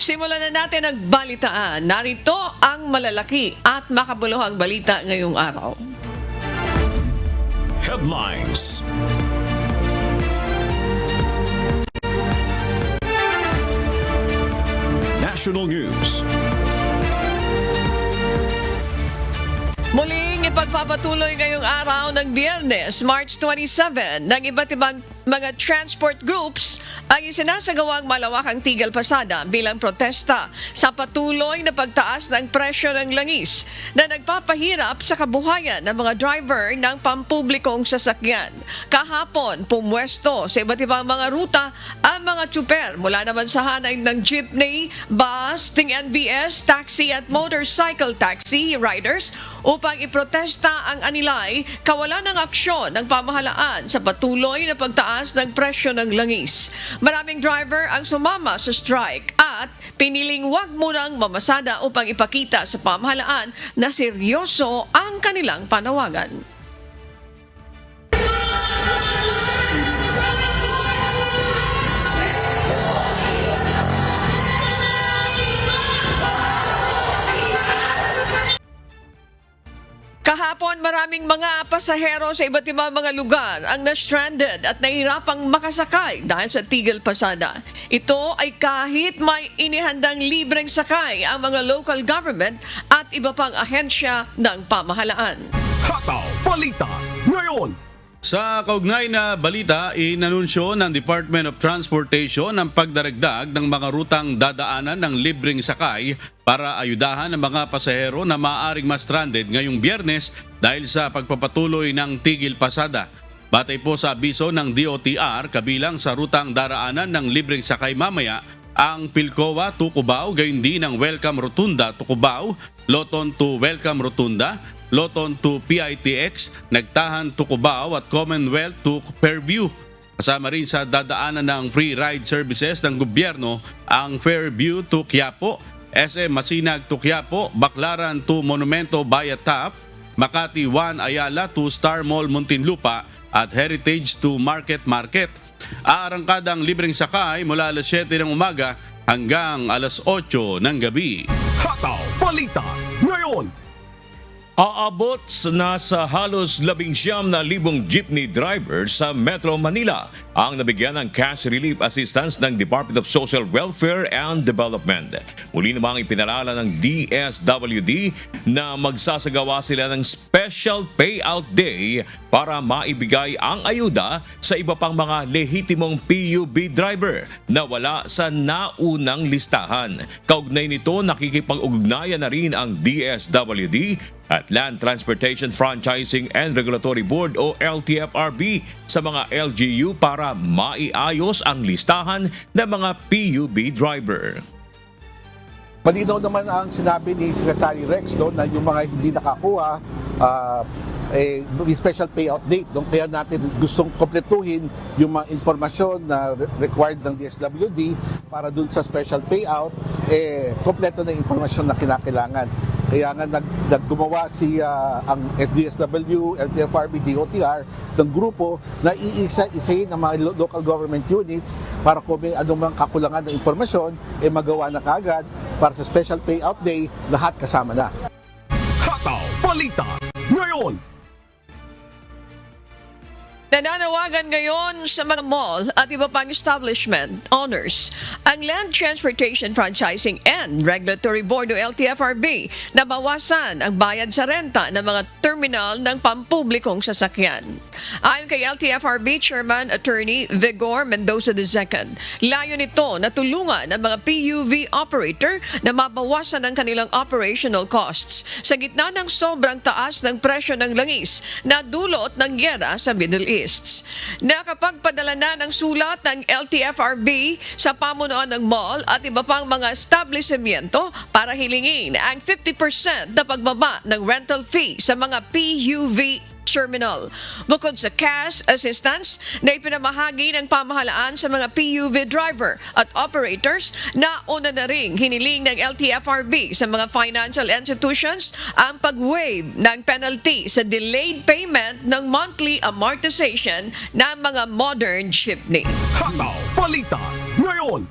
Simulan na natin ang balitaan. Narito ang malalaki at makabuluhang balita ngayong araw. Headlines. National News. Muling ipagpapatuloy ngayong araw ng Biyernes, March 27, ng iba't ibang mga transport groups ang isinasagawang malawakang tigil pasada bilang protesta sa patuloy na pagtaas ng presyo ng langis na nagpapahirap sa kabuhayan ng mga driver ng pampublikong sasakyan. Kahapon, pumwesto sa iba't ibang mga ruta ang mga tsuper mula naman sa hanay ng jeepney, bus, TNVS, taxi at motorcycle taxi riders upang iprotesta ang anilay kawalan ng aksyon ng pamahalaan sa patuloy na pagtaas ng presyo ng langis. Maraming driver ang sumama sa strike at piniling wag munang mamasada upang ipakita sa pamahalaan na seryoso ang kanilang panawagan. Kahapon, maraming mga pasahero sa iba't ibang mga lugar ang na-stranded at nahihirapang makasakay dahil sa tigil pasada. Ito ay kahit may inihandang libreng sakay ang mga local government at iba pang ahensya ng pamahalaan. Hataw Balita ngayon. Sa kaugnay na balita, inanunsyo ng Department of Transportation ang pagdaragdag ng mga rutang dadaanan ng libreng sakay para ayudahan ang mga pasahero na maaaring ma-stranded ngayong Biyernes dahil sa pagpapatuloy ng tigil pasada. Batay po sa abiso ng DOTR, kabilang sa rutang daraanan ng libreng sakay mamaya ang Pilcoa to Cubao, gayon din ang Welcome Rotunda to Cubao, Loton to Welcome Rotunda, Loton to PITX, Nagtahan to Cubao at Commonwealth to Fairview. Kasama rin sa dadaanan ng free ride services ng gobyerno ang Fairview to Quiapo, SM Masinag to Quiapo, Baclaran to Monumento Bayatap, Makati 1 Ayala to Star Mall Muntinlupa at Heritage to Market. Aarangkadang libreng sakay mula alas 7 ng umaga hanggang alas 8 ng gabi. Hataw Balita ngayon. Aabot na sa halos 19,000 jeepney drivers sa Metro Manila ang nabigyan ng cash relief assistance ng Department of Social Welfare and Development. Muli namang ipinalala ng DSWD na magsasagawa sila ng Special Payout Day para maibigay ang ayuda sa iba pang mga lehitimong PUB driver na wala sa naunang listahan. Kaugnay nito, nakikipag-ugnayan na rin ang DSWD at Land Transportation Franchising and Regulatory Board o LTFRB sa mga LGU para maiayos ang listahan ng mga PUB driver. Malinaw naman ang sinabi ni Secretary Rex na yung mga hindi nakakuha may special payout date. Kaya natin gustong kompletuhin yung mga informasyon na required ng DSWD para dun sa special payout, kompleto na informasyon na kinakailangan. Kaya nga naggumawa ang DSW, LTFRB, DOTR ng grupo na iisa-isahin ang mga local government units para kung may anumang kakulangan ng informasyon, magawa na kaagad para sa special payout day, lahat kasama na. Hataw Balita ngayon. Nananawagan ngayon sa mga mall at iba pang establishment owners ang Land Transportation Franchising and Regulatory Board o LTFRB na bawasan ang bayad sa renta ng mga terminal ng pampublikong sasakyan. Ayon kay LTFRB Chairman Attorney Vigor Mendoza II, layo nito na tulungan ang mga PUV operator na mabawasan ang kanilang operational costs sa gitna ng sobrang taas ng presyo ng langis na dulot ng gyera sa Middle East. Nakapagpadala na ng sulat ng LTFRB sa pamunuan ng mall at iba pang mga establishmento para hilingin ang 50% na pagbaba ng rental fee sa mga PUV terminal. Bukod sa cash assistance na ipinamahagi ng pamahalaan sa mga PUV driver at operators, nauna na ring hiniling ng LTFRB sa mga financial institutions ang pag-waive ng penalty sa delayed payment ng monthly amortization ng mga modern jeepney. Hataw Balita ngayon.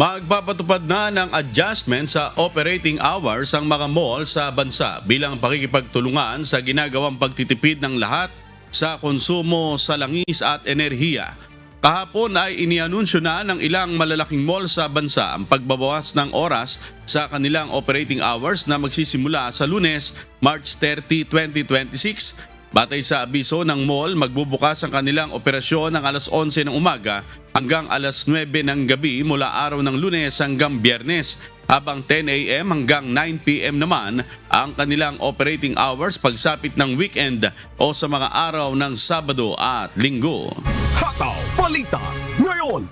Magpapatupad na ng adjustment sa operating hours ang mga mall sa bansa bilang pakikipagtulungan sa ginagawang pagtitipid ng lahat sa konsumo sa langis at enerhiya. Kahapon ay inianunsyo na ng ilang malalaking mall sa bansa ang pagbabawas ng oras sa kanilang operating hours na magsisimula sa Lunes, March 30, 2026. Batay sa abiso ng mall, magbubukas ang kanilang operasyon ng alas 11 ng umaga hanggang alas 9 ng gabi mula araw ng Lunes hanggang Biyernes, habang 10 a.m. hanggang 9 p.m. naman ang kanilang operating hours pagsapit ng weekend o sa mga araw ng Sabado at Linggo. Hataw Balita ngayon.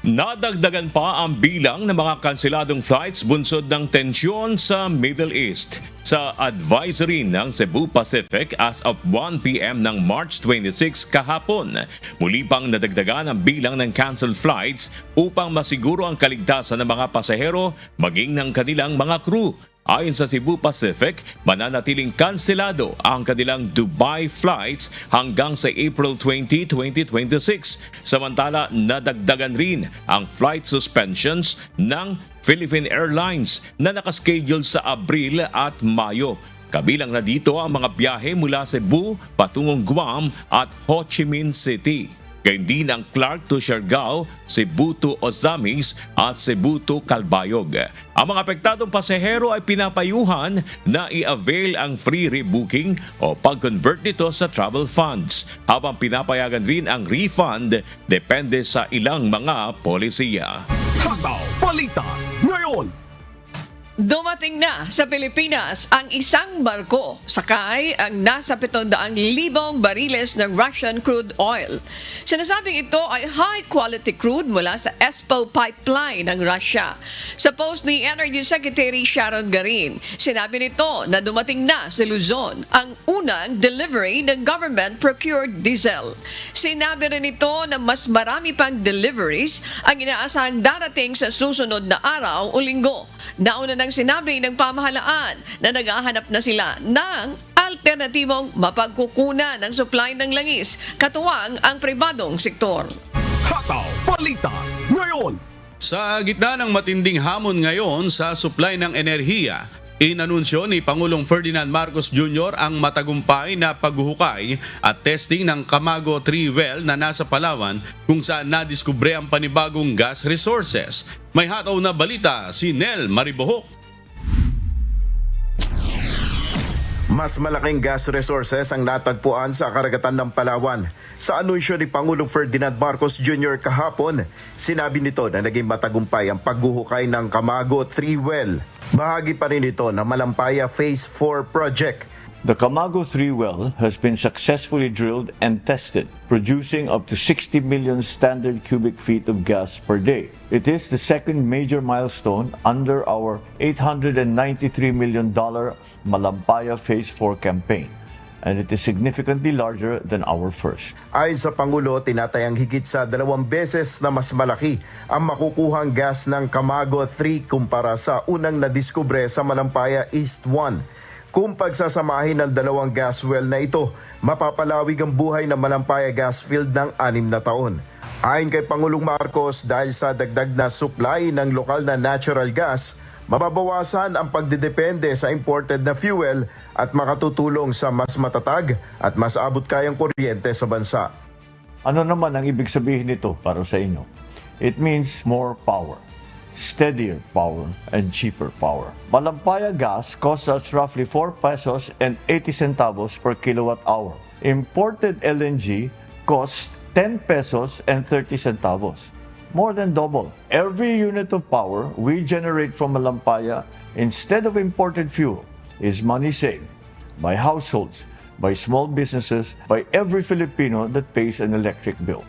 Nadagdagan pa ang bilang ng mga kanseladong flights bunsod ng tensyon sa Middle East. Sa advisory ng Cebu Pacific as of 1 p.m. ng March 26 kahapon, muli pang nadagdagan ang bilang ng canceled flights upang masiguro ang kaligtasan ng mga pasahero maging ng kanilang mga crew. Ayon sa Cebu Pacific, mananatiling kanselado ang kanilang Dubai flights hanggang sa April 20, 2026. Samantala, nadagdagan rin ang flight suspensions ng Philippine Airlines na nakaschedule sa Abril at Mayo. Kabilang na dito ang mga biyahe mula Cebu patungong Guam at Ho Chi Minh City. Gayun din ang Clark to Siargao, Cebu to Ozamis at Cebu to Calbayog. Ang mga apektadong pasahero ay pinapayuhan na i-avail ang free rebooking o pag-convert nito sa travel funds, habang pinapayagan rin ang refund depende sa ilang mga polisiya. Hataw Balita ngayon. Dumating na sa Pilipinas ang isang barko sakay ang nasa 700,000 bariles ng Russian crude oil. Sinasabing ito ay high-quality crude mula sa ESPO pipeline ng Russia. Sa post ni Energy Secretary Sharon Garin, sinabi nito na dumating na sa Luzon ang unang delivery ng government-procured diesel. Sinabi rin ito na mas marami pang deliveries ang inaasahang darating sa susunod na araw o linggo. Nauna nang sinabi ng pamahalaan na naghahanap na sila ng alternatibong mapagkukunan ng supply ng langis, katuwang ang pribadong sektor. Hataw Balita ngayon. Sa gitna ng matinding hamon ngayon sa supply ng enerhiya, inanunsyo ni Pangulong Ferdinand Marcos Jr. ang matagumpay na paghuhukay at testing ng Camago 3 well na nasa Palawan kung saan nadiskubre ang panibagong gas resources. May hataw na balita si Nel Maribohok. Mas malaking gas resources ang natagpuan sa karagatan ng Palawan. Sa anunsyo ni Pangulong Ferdinand Marcos Jr. kahapon, sinabi nito na naging matagumpay ang paghuhukay ng Camago 3 well. Bahagi pa rin ito ng Malampaya Phase 4 project. The Camago 3 well has been successfully drilled and tested, producing up to 60 million standard cubic feet of gas per day. It is the second major milestone under our $893 million Malampaya Phase 4 campaign, and it is significantly larger than our first. Ayon sa Pangulo, tinatayang higit sa 2 beses na mas malaki ang makukuhang gas ng Camago 3 kumpara sa unang nadiskubre sa Malampaya East 1. Kung pagsasamahin ng 2 gas well na ito, mapapalawig ang buhay ng Malampaya gas field ng 6 na taon. Ayon kay Pangulong Marcos, dahil sa dagdag na supply ng lokal na natural gas, mababawasan ang pagdedepende sa imported na fuel at makatutulong sa mas matatag at mas abot kayang kuryente sa bansa. Ano naman ang ibig sabihin nito para sa inyo? It means more power, steadier power, and cheaper power. Malampaya gas costs us roughly 4 pesos and 80 centavos per kilowatt hour. Imported LNG costs 10 pesos and 30 centavos. More than double. Every unit of power we generate from Malampaya instead of imported fuel is money saved by households, by small businesses, by every Filipino that pays an electric bill.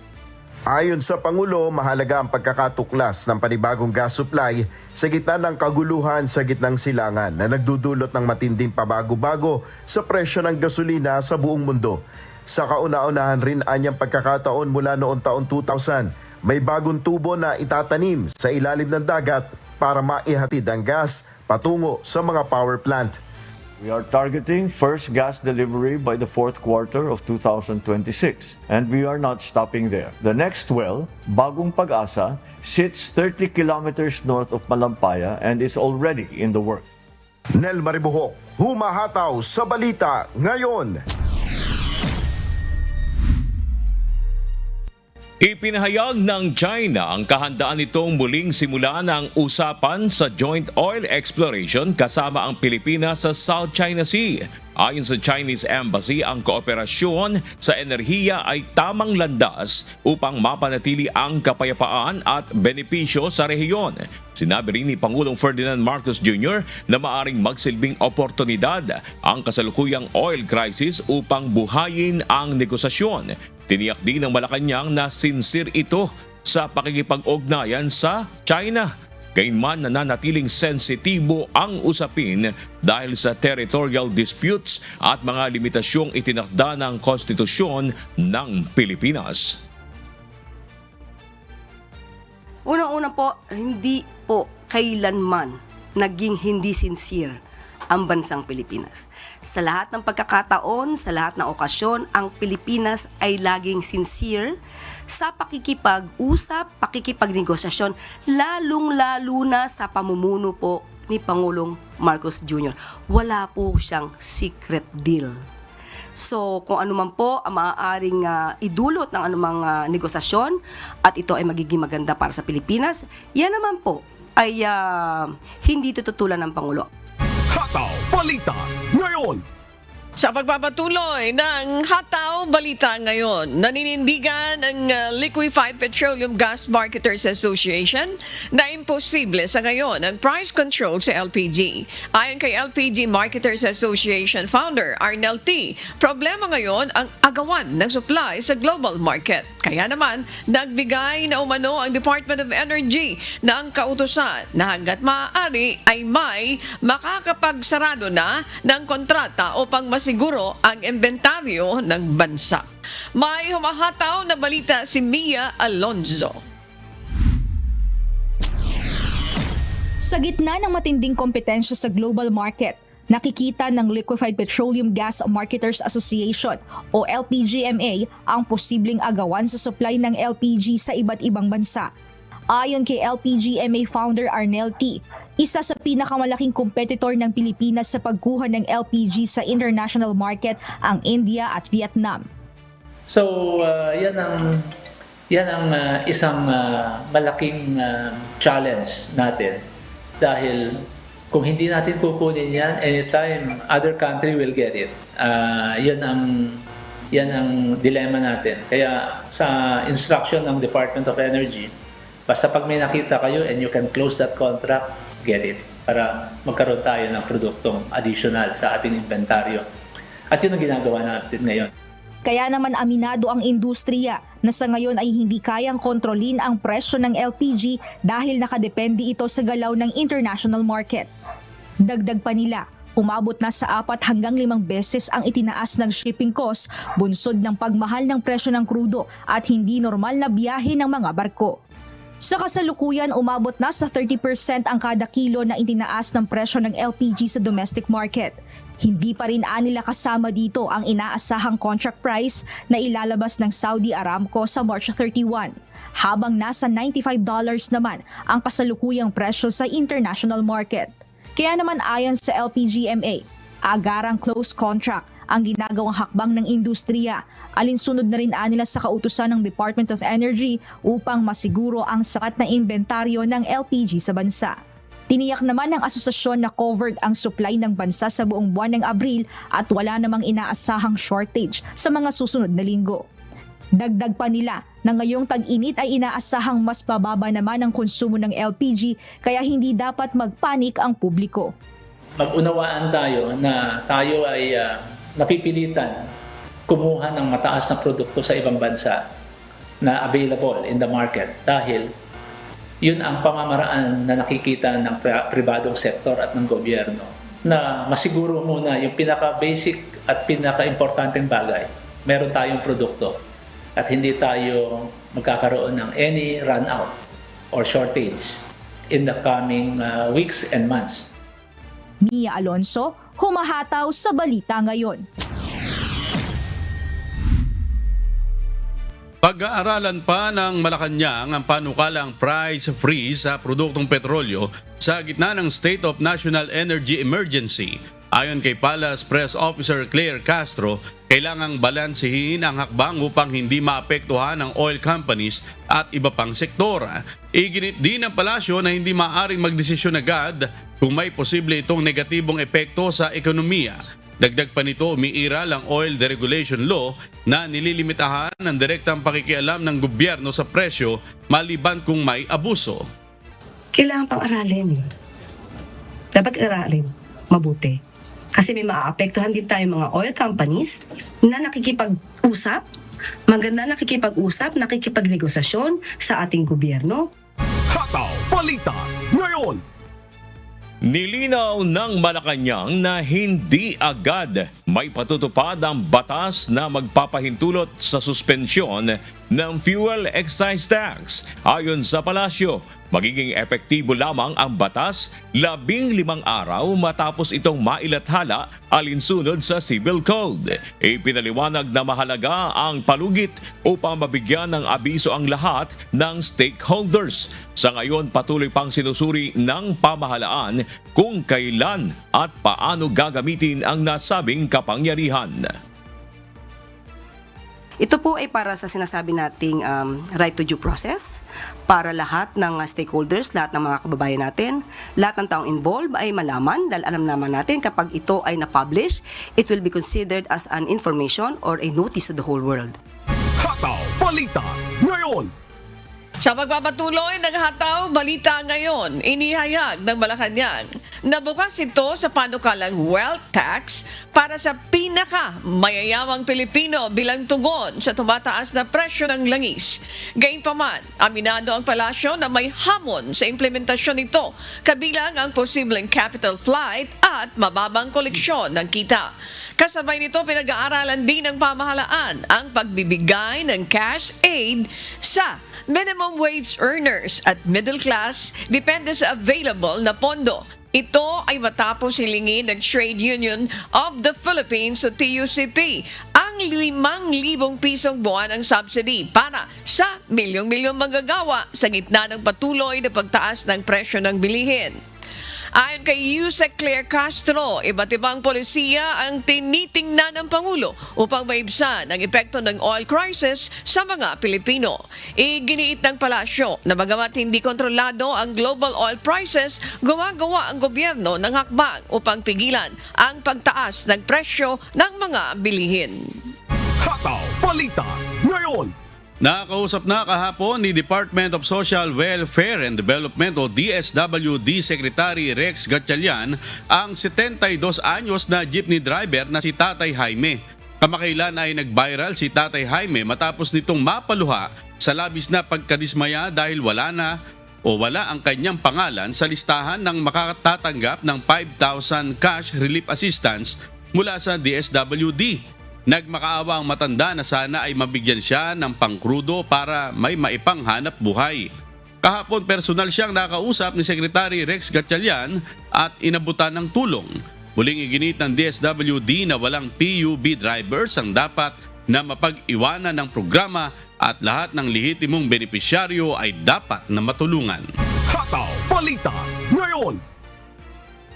Ayon sa Pangulo, mahalaga ang pagkakatuklas ng panibagong gas supply sa gitna ng kaguluhan sa gitnang silangan na nagdudulot ng matinding pabago-bago sa presyo ng gasolina sa buong mundo. Sa kauna-unahan rin anyang pagkakataon mula noong taon 2000, may bagong tubo na itatanim sa ilalim ng dagat para maihatid ang gas patungo sa mga power plant. We are targeting first gas delivery by the fourth quarter of 2026, and we are not stopping there. The next well, Bagong Pag-asa, sits 30 kilometers north of Malampaya and is already in the works. Nel Maribuhok, humahataw sa balita ngayon. Ipinahayag ng China ang kahandaan nitong muling simulan ang usapan sa joint oil exploration kasama ang Pilipinas sa South China Sea. Ayon sa Chinese Embassy, ang kooperasyon sa enerhiya ay tamang landas upang mapanatili ang kapayapaan at benepisyo sa rehiyon. Sinabi rin ni Pangulong Ferdinand Marcos Jr. na maaring magsilbing oportunidad ang kasalukuyang oil crisis upang buhayin ang negosasyon. Tiniyak din ng Malacanang na sincere ito sa pakikipag-ugnayan sa China. Gayunman nananatiling sensitibo ang usapin dahil sa territorial disputes at mga limitasyong itinakda ng konstitusyon ng Pilipinas. Unang-una po, hindi po kailanman naging hindi sincere ang bansang Pilipinas. Sa lahat ng pagkakataon, sa lahat ng okasyon, ang Pilipinas ay laging sincere sa pakikipag-usap, pakikipagnegosasyon, lalong-lalo na sa pamumuno po ni Pangulong Marcos Jr. Wala po siyang secret deal. So, kung ano man po ang maaaring idulot ng anumang negosasyon at ito ay magiging maganda para sa Pilipinas, yan naman po ay hindi tututulan ng Pangulo. Hataw Balita ngayon! Sa pagpapatuloy ng Hataw Balita ngayon, naninindigan ang Liquefied Petroleum Gas Marketers Association na imposible sa ngayon ang price control sa LPG. Ayon kay LPG Marketers Association founder Arnel T., problema ngayon ang agawan ng supply sa global market. Kaya naman, nagbigay na umano ang Department of Energy ng kautusan na hanggat maaari ay may makakapagsarado na ng kontrata upang masiguro ang inventaryo ng bansa. May humahataw na balita si Mia Alonzo. Sa gitna ng matinding kompetensya sa global market, nakikita ng Liquefied Petroleum Gas Marketers Association o LPGMA ang posibleng agawan sa supply ng LPG sa iba't ibang bansa. Ayon kay LPGMA founder Arnel T., isa sa pinakamalaking competitor ng Pilipinas sa pagkuha ng LPG sa international market ang India at Vietnam. So, yan ang isang malaking challenge natin dahil kung hindi natin kukunin yan, anytime other country will get it. Yan ang dilemma natin. Kaya sa instruction ng Department of Energy, basta pag may nakita kayo and you can close that contract, get it. Para magkaroon tayo ng produktong additional sa ating inventaryo. At yun ang ginagawa natin ngayon. Kaya naman aminado ang industriya na sa ngayon ay hindi kayang kontrolin ang presyo ng LPG dahil nakadepende ito sa galaw ng international market. Dagdag pa nila, umabot na sa 4 hanggang 5 beses ang itinaas ng shipping cost bunsod ng pagmahal ng presyo ng krudo at hindi normal na biyahe ng mga barko. Sa kasalukuyan, umabot na sa 30% ang kada kilo na itinaas ng presyo ng LPG sa domestic market. Hindi pa rin anila kasama dito ang inaasahang contract price na ilalabas ng Saudi Aramco sa March 31, habang nasa $95 naman ang kasalukuyang presyo sa international market. Kaya naman ayon sa LPGMA, agarang close contract ang ginagawang hakbang ng industriya, alinsunod na rin anila sa kautusan ng Department of Energy upang masiguro ang sapat na inventaryo ng LPG sa bansa. Tiniyak naman ng asosasyon na covered ang supply ng bansa sa buong buwan ng Abril at wala namang inaasahang shortage sa mga susunod na linggo. Dagdag pa nila na ngayong tag-init ay inaasahang mas bababa naman ang konsumo ng LPG kaya hindi dapat magpanik ang publiko. Mag-unawaan tayo na tayo ay napipilitan kumuha ng mataas na produkto sa ibang bansa na available in the market dahil yun ang pamamaraan na nakikita ng pribadong sektor at ng gobyerno na masiguro muna yung pinaka-basic at pinaka-importanteng bagay. Meron tayong produkto at hindi tayo magkakaroon ng any run out or shortage in the coming weeks and months. Mia Alonso, humahataw sa Balita Ngayon. Pag-aaralan pa ng Malacanang ang panukalang price freeze sa produktong petrolyo sa gitna ng State of National Energy Emergency. Ayon kay Palace Press Officer Claire Castro, kailangang balansehin ang hakbang upang hindi maapektuhan ng oil companies at iba pang sektor. Iginit din ng palasyo na hindi maaaring magdesisyon agad kung may posible itong negatibong epekto sa ekonomiya. Dagdag pa nito, umiiral ang Oil Deregulation Law na nililimitahan ng direktang pakikialam ng gobyerno sa presyo maliban kung may abuso. Kailangan pang aralin. Dapat aralin mabuti. Kasi may maaapektuhan din tayo mga oil companies na nakikipag-usap, maganda nakikipag-usap, nakikipagnegosasyon sa ating gobyerno. Hataw Balita Ngayon. Nilinaw ng Malacanang na hindi agad may patutupad ang batas na magpapahintulot sa suspensyon ng fuel excise tax. Ayon sa palasyo, magiging epektibo lamang ang batas 15 araw matapos itong mailathala alinsunod sa Civil Code. Ipinaliwanag na mahalaga ang palugit upang mabigyan ng abiso ang lahat ng stakeholders. Sa ngayon, patuloy pang sinusuri ng pamahalaan kung kailan at paano gagamitin ang nasabing kapangyarihan. Ito po ay para sa sinasabi nating right to due process, para lahat ng stakeholders, lahat ng mga kababayan natin, lahat ng taong involved ay malaman dahil alam naman natin kapag ito ay na-publish, it will be considered as an information or a notice to the whole world. Hataw Balita Ngayon. Sa pagpapatuloy ng Hataw Balita Ngayon, inihayag ng Malacanang na bukas ito sa panukalang wealth tax para sa pinaka-mayayamang Pilipino bilang tugon sa tumataas na presyo ng langis. Gayunpaman, aminado ang palasyo na may hamon sa implementasyon nito, kabilang ang posibleng capital flight at mababang koleksyon ng kita. Kasabay nito, pinag-aaralan din ng pamahalaan ang pagbibigay ng cash aid sa minimum wage earners at middle class depende sa available na pondo. Ito ay matapos hilingin ng Trade Union of the Philippines o TUCP ang 5,000 pisong buwan ang subsidy para sa milyong-milyong manggagawa sa gitna ng patuloy na pagtaas ng presyo ng bilihin. Ayon kay Yusek Claire Castro, iba't ibang polisiya ang tinitingnan ng Pangulo upang maibsan ang epekto ng oil crisis sa mga Pilipino. Iginiit ng palasyo na bagamat hindi kontrolado ang global oil prices, gumagawa ang gobyerno ng hakbang upang pigilan ang pagtaas ng presyo ng mga bilihin. Hataw Balita Ngayon. Nakausap na kahapon ni Department of Social Welfare and Development o DSWD Secretary Rex Gatchalian ang 72 anyos na jeepney driver na si Tatay Jaime. Kamakailan ay nag-viral si Tatay Jaime matapos nitong mapaluha sa labis na pagkadismaya dahil wala ang kanyang pangalan sa listahan ng makatatanggap ng 5,000 cash relief assistance mula sa DSWD. Nagmakaawa ang matanda na sana ay mabigyan siya ng pangkrudo para may maipanghanap buhay. Kahapon personal siyang nakausap ni Secretary Rex Gatchalian at inabutan ng tulong. Muling iginit ng DSWD na walang PUB drivers ang dapat na mapag-iwanan ng programa at lahat ng lehitimong benepisyaryo ay dapat na matulungan. Hataw Balita Ngayon.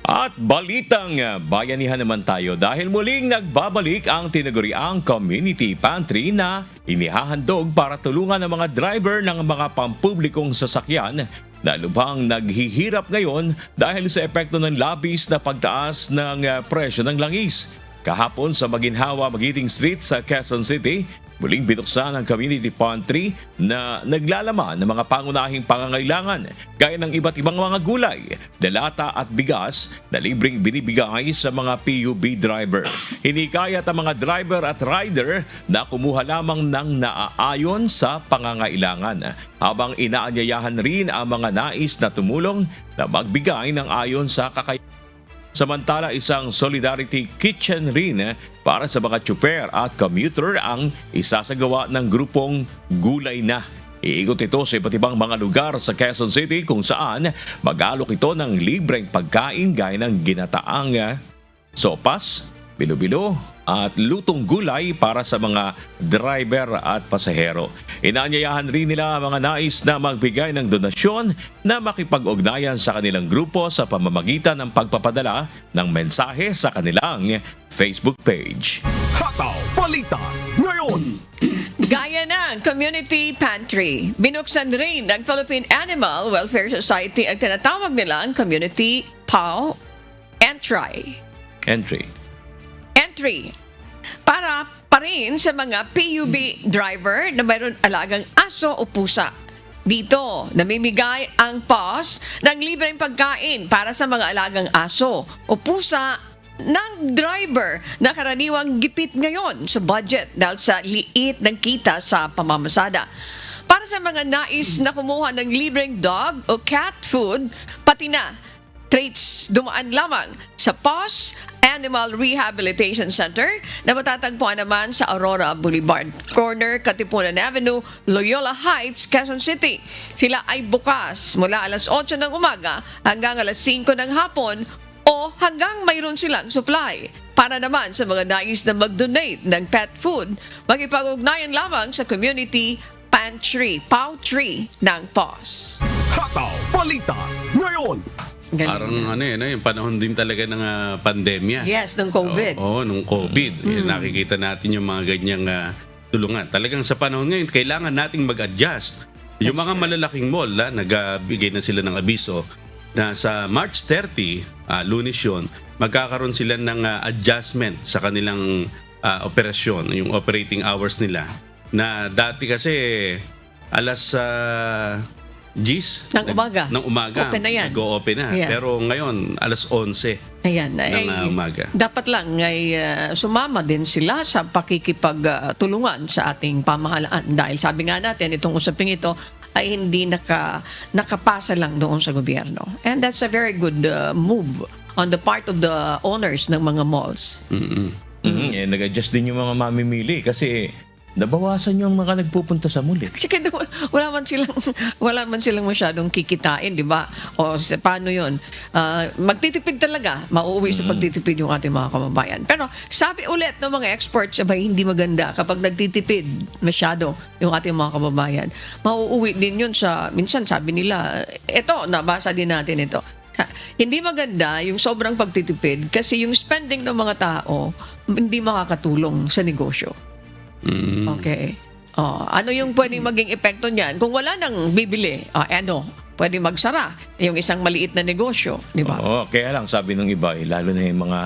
At balitang bayanihan naman tayo dahil muling nagbabalik ang tinaguriang community pantry na inihahandog para tulungan ang mga driver ng mga pampublikong sasakyan na lubhang naghihirap ngayon dahil sa epekto ng labis na pagtaas ng presyo ng langis. Kahapon sa Maginhawa, Magiting Street sa Quezon City, muling binuksan ang community pantry na naglalaman ng mga pangunahing pangangailangan gaya ng iba't ibang mga gulay, delata at bigas na libreng binibigay sa mga PUB driver. Hinikayat ang mga driver at rider na kumuha lamang ng naaayon sa pangangailangan, habang inaanyayahan rin ang mga nais na tumulong na magbigay ng ayon sa kakayahan. Samantala, isang Solidarity Kitchen rin para sa mga tsuper at commuter ang isasagawa ng grupong Gulay Na. Iikot ito sa iba't ibang mga lugar sa Quezon City kung saan mag-alok ito ng libreng pagkain gaya ng ginataang sopas, bilo-bilo at lutong gulay para sa mga driver at pasahero. Inaanyayahan rin nila ang mga nais na magbigay ng donasyon na makipag-ugnayan sa kanilang grupo sa pamamagitan ng pagpapadala ng mensahe sa kanilang Facebook page. Hataw Balita ngayon. Gaya ng Community Pantry, binuksan rin ng Philippine Animal Welfare Society ang tinatawag nilang Community PAW Entry. Entry para pa rin sa mga PUB driver na mayroon alagang aso o pusa. Dito, namimigay ang PAWs ng libreng pagkain para sa mga alagang aso o pusa ng driver na karaniwang gipit ngayon sa budget dahil sa liit ng kita sa pamamasada. Para sa mga nais na kumuha ng libreng dog o cat food, pati na treats, dumaan lamang sa PAWs Animal Rehabilitation Center na matatagpuan naman sa Aurora Boulevard, corner Katipunan Avenue, Loyola Heights, Quezon City. Sila ay bukas mula alas 8 ng umaga hanggang alas 5 ng hapon o hanggang mayroon silang supply. Para naman sa mga nais na mag-donate ng pet food, makipag-ugnayan lamang sa Community Pantry, PAW-Tree ng PAWs. Hataw Balita ngayon. Ganun. Parang yung panahon din talaga ng pandemya. Yes, ng COVID. Oo, nung COVID. Nakikita natin yung mga ganyang tulungan. Talagang sa panahon ngayon, kailangan nating mag-adjust. Yung mga malalaking mall, nagbigay na sila ng abiso na sa March 30, Lunes yun, magkakaroon sila ng adjustment sa kanilang operasyon, yung operating hours nila. Na dati kasi alas 10 Ng umaga. Open na yan. Nag-o-open na. Yeah. Pero ngayon, alas 11 Ayan, ng umaga. Dapat lang ay sumama din sila sa pakikipagtulungan sa ating pamahalaan dahil sabi nga natin itong usaping ito ay hindi nakapasa lang doon sa gobyerno. And that's a very good move on the part of the owners ng mga malls. Nag-adjust din yung mga mamimili kasi nabawasan yung mga nagpupunta sa mall. Kasi wala man silang masyadong kikitain, di ba? O paano yun? Magtitipid talaga, mauuwi sa pagtitipid yung ating mga kababayan. Pero sabi ulit ng mga experts, sabay hindi maganda kapag nagtitipid masyado yung ating mga kababayan. Mauuwi din yun sa, minsan sabi nila, eto, nabasa din natin ito. Hindi maganda yung sobrang pagtitipid kasi yung spending ng mga tao hindi makakatulong sa negosyo. Okay. Ano yung pwedeng maging epekto niyan? Kung wala nang bibili, pwede magsara yung isang maliit na negosyo, di ba? Oo, kaya lang sabi ng iba, lalo na yung mga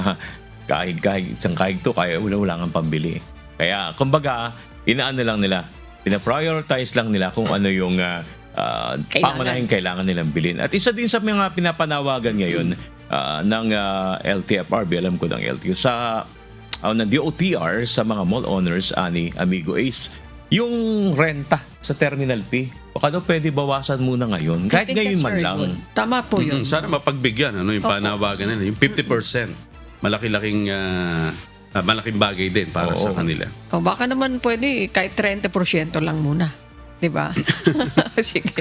kahig-kahig, isang kahig to, kaya wala nga pambili. Kaya, kumbaga, inaano lang nila, pina-prioritize lang nila kung ano yung pangunahing kailangan nilang bilhin. At isa din sa mga pinapanawagan ngayon ng LTFRB, alam ko ng LTO, sa ng DOTR sa mga mall owners, Amigo Ace, yung renta sa Terminal P, baka daw pwede bawasan muna ngayon. Kahit ngayon man lang. Good. Tama po yun. Sana mapagbigyan yung panawagan nila. Yung 50%, malaking bagay din para sa kanila. Baka naman pwede kahit 30% lang muna. Di ba? Sige.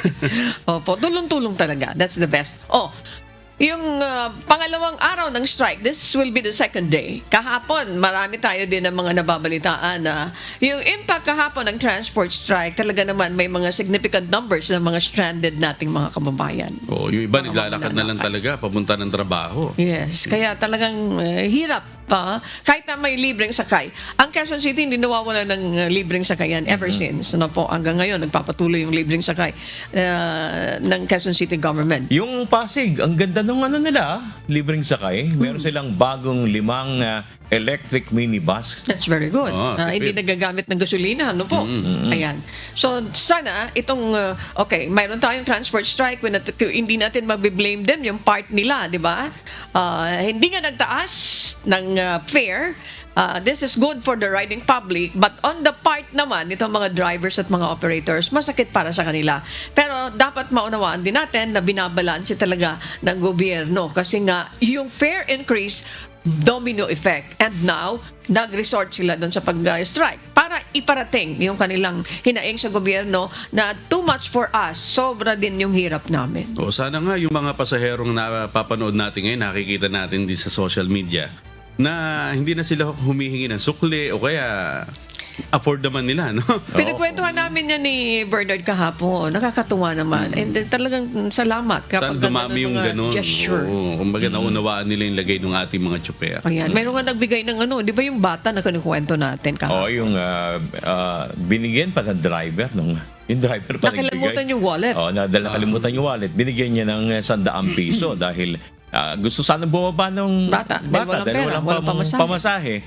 Opo, tulong-tulong talaga. That's the best. Yung pangalawang araw ng strike, this will be the second day. Kahapon, marami tayo din ng mga nababalitaan na yung impact kahapon ng transport strike, talaga naman may mga significant numbers ng mga stranded nating mga kababayan. Yung iba naglalakad na lang talaga papunta ng trabaho. Yes, kaya talagang hirap pa. Kahit na may libreng sakay. Ang Quezon City hindi nawawala ng libreng sakayan ever since. Hanggang ngayon, nagpapatuloy yung libreng sakay ng Quezon City government. Yung Pasig, ang ganda nung nila, libreng sakay. Meron silang bagong 5 electric minibus. That's very good. Hindi nagagamit ng gasolina, Ayan. So, sana, itong, mayroon tayong transport strike, hindi natin mabiblame them, yung part nila, di ba? Hindi nga nagtaas ng fare. This is good for the riding public, but on the part naman, itong mga drivers at mga operators, masakit para sa kanila. Pero dapat maunawaan din natin na binabalanse talaga ng gobyerno kasi nga, yung fare increase, domino effect. And now, nag-resort sila doon sa pag-strike para iparating yung kanilang hinaing sa gobyerno na too much for us, sobra din yung hirap namin. O sana nga yung mga pasaherong napapanood natin ngayon, nakikita natin din sa social media, na hindi na sila humihingi ng sukli o kaya afford naman nila, no? Pinagkwentuhan namin yan ni Bernard kahapon. Nakakatuwa naman. And then, talagang salamat kapag Saan dumami yung ganun? gesture. Oo, kumbaga naunawaan nila yung lagay ng ating mga tsuper. Ayan. Mayroon nga nagbigay ng di ba yung bata na kinikwento natin kahapon? yung binigyan pa ng driver nung yung driver pa Nakalimutan yung wallet. Nakalimutan yung wallet. Binigyan niya ng 100 piso dahil gusto sana bumaba ng Bata, dahil walang pamasahe.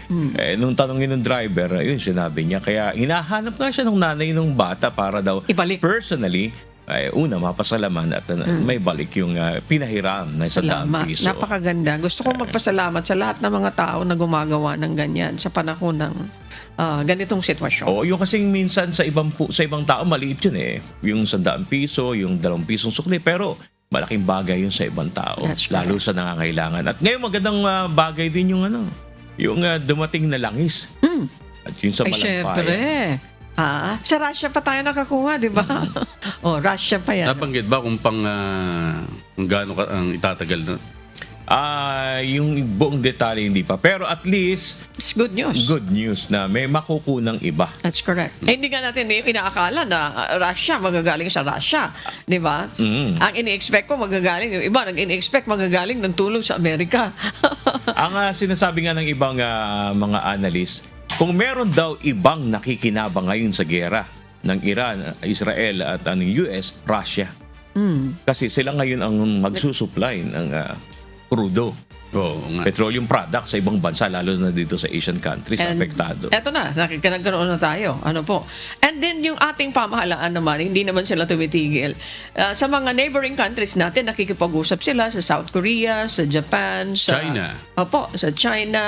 Nung tanongin ng driver, yun sinabi niya. Kaya hinahanap nga siya ng nanay ng bata para daw ibalik. Personally, una, mapasalaman at may balik yung pinahiram na 100 piso. Napakaganda. Gusto kong magpasalamat sa lahat ng mga tao na gumagawa ng ganyan sa panahon ng ganitong sitwasyon. Yung kasing minsan sa ibang tao maliit yun Yung 100 piso, yung 2 pisong sukli, pero malaking bagay yun sa ibang tao, lalo sa nangangailangan. At ngayon magandang bagay din yung yung dumating na langis. At yun sa Malampaya. Syempre. Sa Russia pa tayo nakakuha, di ba? Russia pa yan. Nabanggit ba kung kung gaano ang itatagal na? Yung buong detalye hindi pa. Pero at least, it's good news. Good news na may makukunang iba. That's correct. Hindi nga natin inaakala na Russia magagaling sa Russia. Di ba? Ang ini-expect ko magagaling, yung iba nag-ini-expect magagaling ng tulong sa Amerika. Ang sinasabi nga ng ibang mga analyst, kung meron daw ibang nakikinabang ngayon sa giyera ng Iran, Israel at ng US, Russia. Kasi sila ngayon ang magsusupply ng crudo. Petroleum products sa ibang bansa, lalo na dito sa Asian countries, apektado. Eto na, nagkaroon na tayo. And then yung ating pamahalaan naman, hindi naman sila tumitigil. Sa mga neighboring countries natin, nakikipag-usap sila sa South Korea, sa Japan, sa China. Sa China.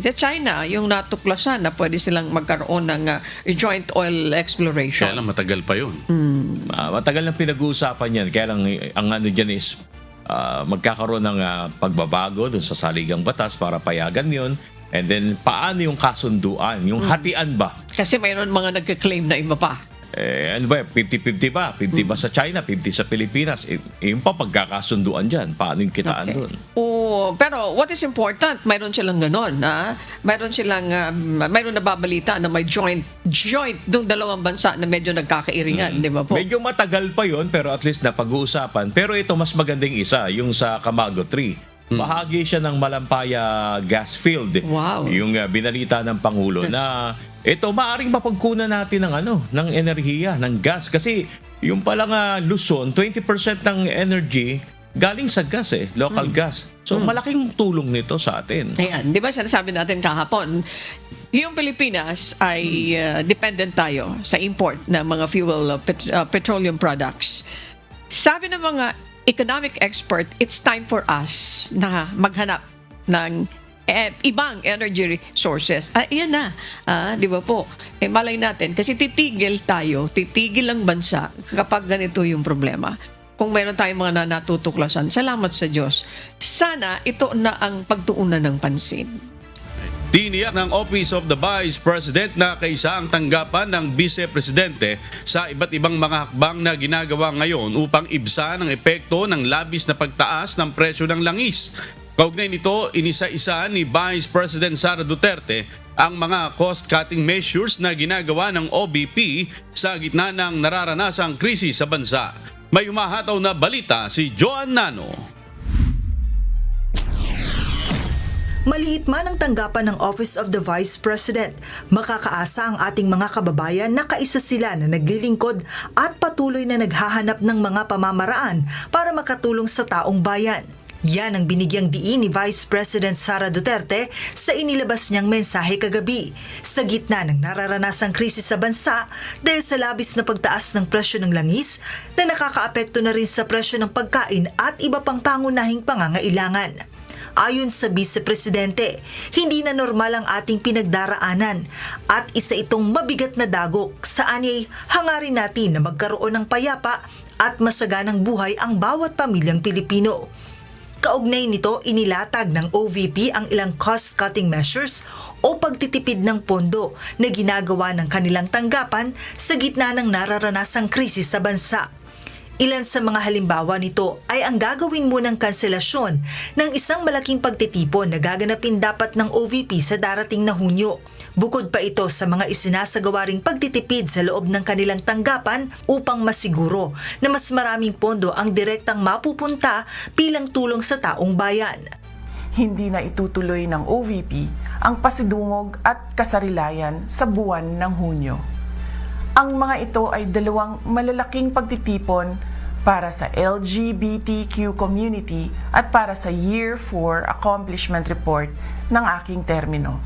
Sa China, yung natuklasan na pwede silang magkaroon ng joint oil exploration. Kaya lang matagal pa yun. Matagal nang pinag-uusapan yan. Kaya lang ang dyan is magkakaroon ng pagbabago dun sa saligang batas para payagan yon. And then, paano yung kasunduan? Yung hatian ba? Kasi mayroon mga nagka-claim na iba pa. 50-50 ba? 50 ba sa China? 50 sa Pilipinas? Yung pa pagkakasunduan dyan. Paano yung kitaan dun? Pero what is important, mayroon silang ganon. Mayroon nababalita na may joint dung dalawang bansa na medyo nagkakairingan, di ba po? Medyo matagal pa yon pero at least napag-uusapan. Pero ito mas magandang isa, yung sa Camago 3. Bahagi siya ng Malampaya gas field. Wow. Yung binalita ng Pangulo na ito maaring mapagkunan natin ng enerhiya, ng gas. Kasi yung palang Luzon, 20% ng energy galing sa gas local gas. So malaking tulong nito sa atin. Ayan, di ba sinasabi natin kahapon, yung Pilipinas ay dependent tayo sa import ng mga fuel petroleum products. Sabi ng mga economic expert, it's time for us na maghanap ng ibang energy sources. Ayan na. Di ba po? Malay natin. Kasi titigil ang bansa kapag ganito yung problema. Kung mayroon tayong mga natutuklasan, salamat sa Diyos. Sana ito na ang pagtuunan ng pansin. Tiniyak ng Office of the Vice President na kaisa ang tanggapan ng Vice Presidente sa iba't ibang mga hakbang na ginagawa ngayon upang ibsan ang epekto ng labis na pagtaas ng presyo ng langis. Kaugnay nito, inisa-isa ni Vice President Sara Duterte ang mga cost-cutting measures na ginagawa ng OBP sa gitna ng nararanasang krisis sa bansa. May umahataw na balita si Joan Nano. Maliit man ang tanggapan ng Office of the Vice President, makakaasa ang ating mga kababayan na kaisa sila na naglilingkod at patuloy na naghahanap ng mga pamamaraan para makatulong sa taong bayan. Yan ang binigyang diin ni Vice President Sara Duterte sa inilabas niyang mensahe kagabi sa gitna ng nararanasang krisis sa bansa dahil sa labis na pagtaas ng presyo ng langis na nakakaapekto na rin sa presyo ng pagkain at iba pang pangunahing pangangailangan. Ayon sa Vice Presidente, hindi na normal ang ating pinagdaraanan at isa itong mabigat na dagok saan ay hangarin natin na magkaroon ng payapa at masaganang buhay ang bawat pamilyang Pilipino. Kaugnay nito, inilatag ng OVP ang ilang cost-cutting measures o pagtitipid ng pondo na ginagawa ng kanilang tanggapan sa gitna ng nararanasang krisis sa bansa. Ilan sa mga halimbawa nito ay ang gagawin munang kanselasyon ng isang malaking pagtitipon na gaganapin dapat ng OVP sa darating na Hunyo. Bukod pa ito sa mga isinasagawa ring pagtitipid sa loob ng kanilang tanggapan upang masiguro na mas maraming pondo ang direktang mapupunta bilang tulong sa taong bayan. Hindi na itutuloy ng OVP ang pasidungog at kasarilayan sa buwan ng Hunyo. Ang mga ito ay dalawang malalaking pagtitipon para sa LGBTQ community at para sa Year 4 Accomplishment Report ng aking termino.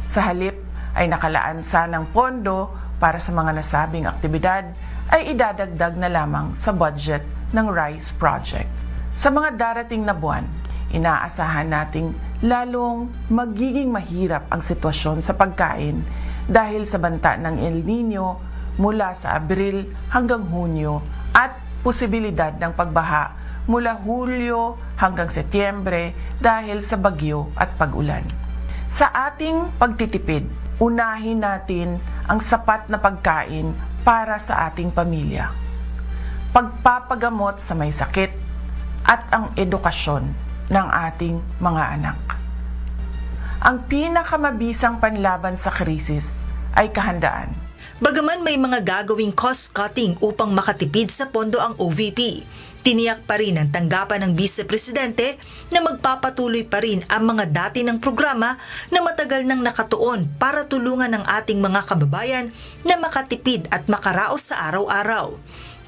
Sa halip ay nakalaan sanang pondo para sa mga nasabing aktibidad ay idadagdag na lamang sa budget ng RISE Project. Sa mga darating na buwan, inaasahan nating lalong magiging mahirap ang sitwasyon sa pagkain dahil sa banta ng El Nino mula sa Abril hanggang Hunyo at posibilidad ng pagbaha mula Hulyo hanggang Setyembre dahil sa bagyo at pag-ulan. Sa ating pagtitipid, unahin natin ang sapat na pagkain para sa ating pamilya, pagpapagamot sa may sakit, at ang edukasyon ng ating mga anak. Ang pinakamabisang panlaban sa krisis ay kahandaan. Bagaman may mga gagawing cost-cutting upang makatipid sa pondo ang OVP, tiniyak pa rin ang tanggapan ng Vice Presidente na magpapatuloy pa rin ang mga dati ng programa na matagal nang nakatuon para tulungan ang ating mga kababayan na makatipid at makaraos sa araw-araw.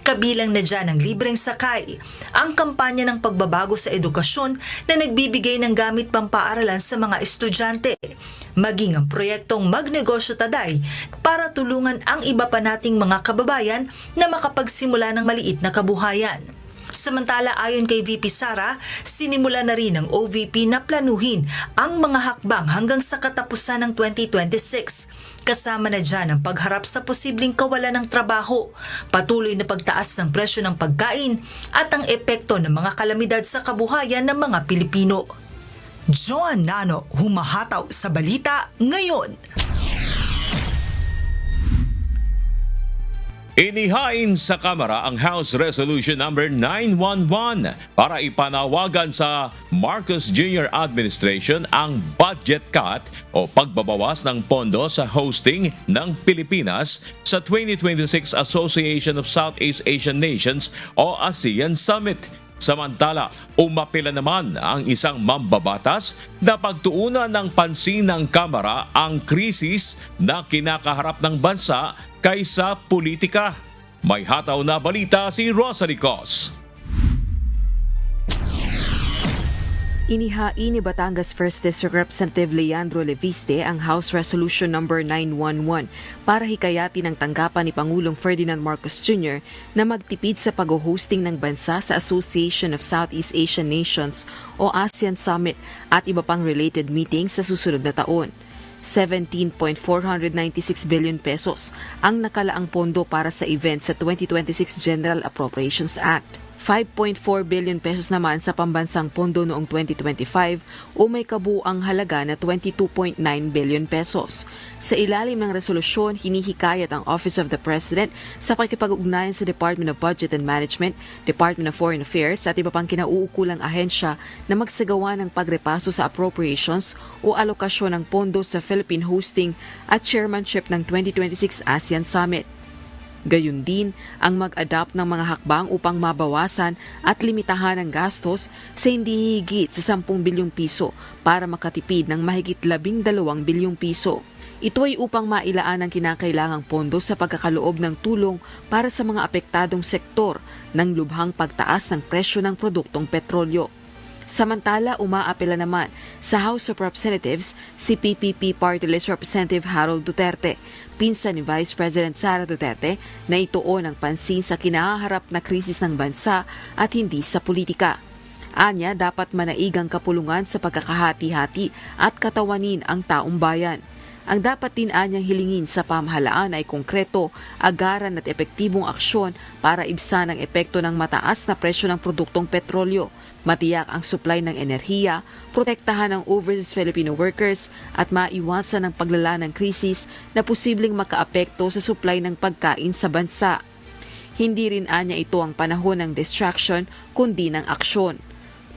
Kabilang na dyan ang libreng sakay, ang kampanya ng pagbabago sa edukasyon na nagbibigay ng gamit pampaaralan sa mga estudyante, maging ang proyektong Magnegosyo Taday para tulungan ang iba pa nating mga kababayan na makapagsimula ng maliit na kabuhayan. Samantala, ayon kay VP Sara, sinimula na rin ng OVP na planuhin ang mga hakbang hanggang sa katapusan ng 2026. Kasama na dyan ang pagharap sa posibleng kawalan ng trabaho, patuloy na pagtaas ng presyo ng pagkain at ang epekto ng mga kalamidad sa kabuhayan ng mga Pilipino. Joan Nano, humahataw sa balita ngayon. Inihain sa Kamara ang House Resolution number 911 para ipanawagan sa Marcos Jr. Administration ang budget cut o pagbabawas ng pondo sa hosting ng Pilipinas sa 2026 Association of Southeast Asian Nations o ASEAN Summit. Samantala, umapila naman ang isang mambabatas na pagtuunan ng pansin ng Kamara ang krisis na kinakaharap ng bansa kaysa politika. May hataw na balita si Rosalie Cos. Inihain ni Batangas 1st District Representative Leandro Leviste ang House Resolution number 911 para hikayatin ang tanggapan ni Pangulong Ferdinand Marcos Jr. na magtipid sa pag-hosting ng bansa sa Association of Southeast Asian Nations o ASEAN Summit at iba pang related meetings sa susunod na taon. 17.496 billion pesos ang nakalaang pondo para sa event sa 2026 General Appropriations Act. 5.4 billion pesos naman sa pambansang pondo noong 2025 o may kabuang halaga na 22.9 billion pesos. Sa ilalim ng resolusyon, hinihikayat ang Office of the President sa pakikipag-ugnayan sa Department of Budget and Management, Department of Foreign Affairs at iba pang kinauukulang ahensya na magsagawa ng pagrepaso sa appropriations o alokasyon ng pondo sa Philippine hosting at chairmanship ng 2026 ASEAN Summit. Gayun din ang mag-adapt ng mga hakbang upang mabawasan at limitahan ang gastos sa hindi higit sa 10 bilyong piso para makatipid ng mahigit 12 bilyong piso. Ito ay upang mailaan ang kinakailangang pondo sa pagkakaloob ng tulong para sa mga apektadong sektor ng lubhang pagtaas ng presyo ng produktong petrolyo. Samantala, umaapela naman sa House of Representatives si PPP Party List Representative Harold Duterte, pinsan ni Vice President Sara Duterte, na ituon ang pansin sa kinaharap na krisis ng bansa at hindi sa politika. Anya, dapat manaigang kapulungan sa pagkakahati-hati at katawanin ang taong bayan. Ang dapat din anyang hilingin sa pamahalaan ay konkreto, agaran at epektibong aksyon para ibsan ang epekto ng mataas na presyo ng produktong petrolyo, matiyak ang supply ng enerhiya, protektahan ang overseas Filipino workers at maiwasan ang paglala ng krisis na posibleng makaapekto sa supply ng pagkain sa bansa. Hindi rin anya ito ang panahon ng distraction kundi ng aksyon.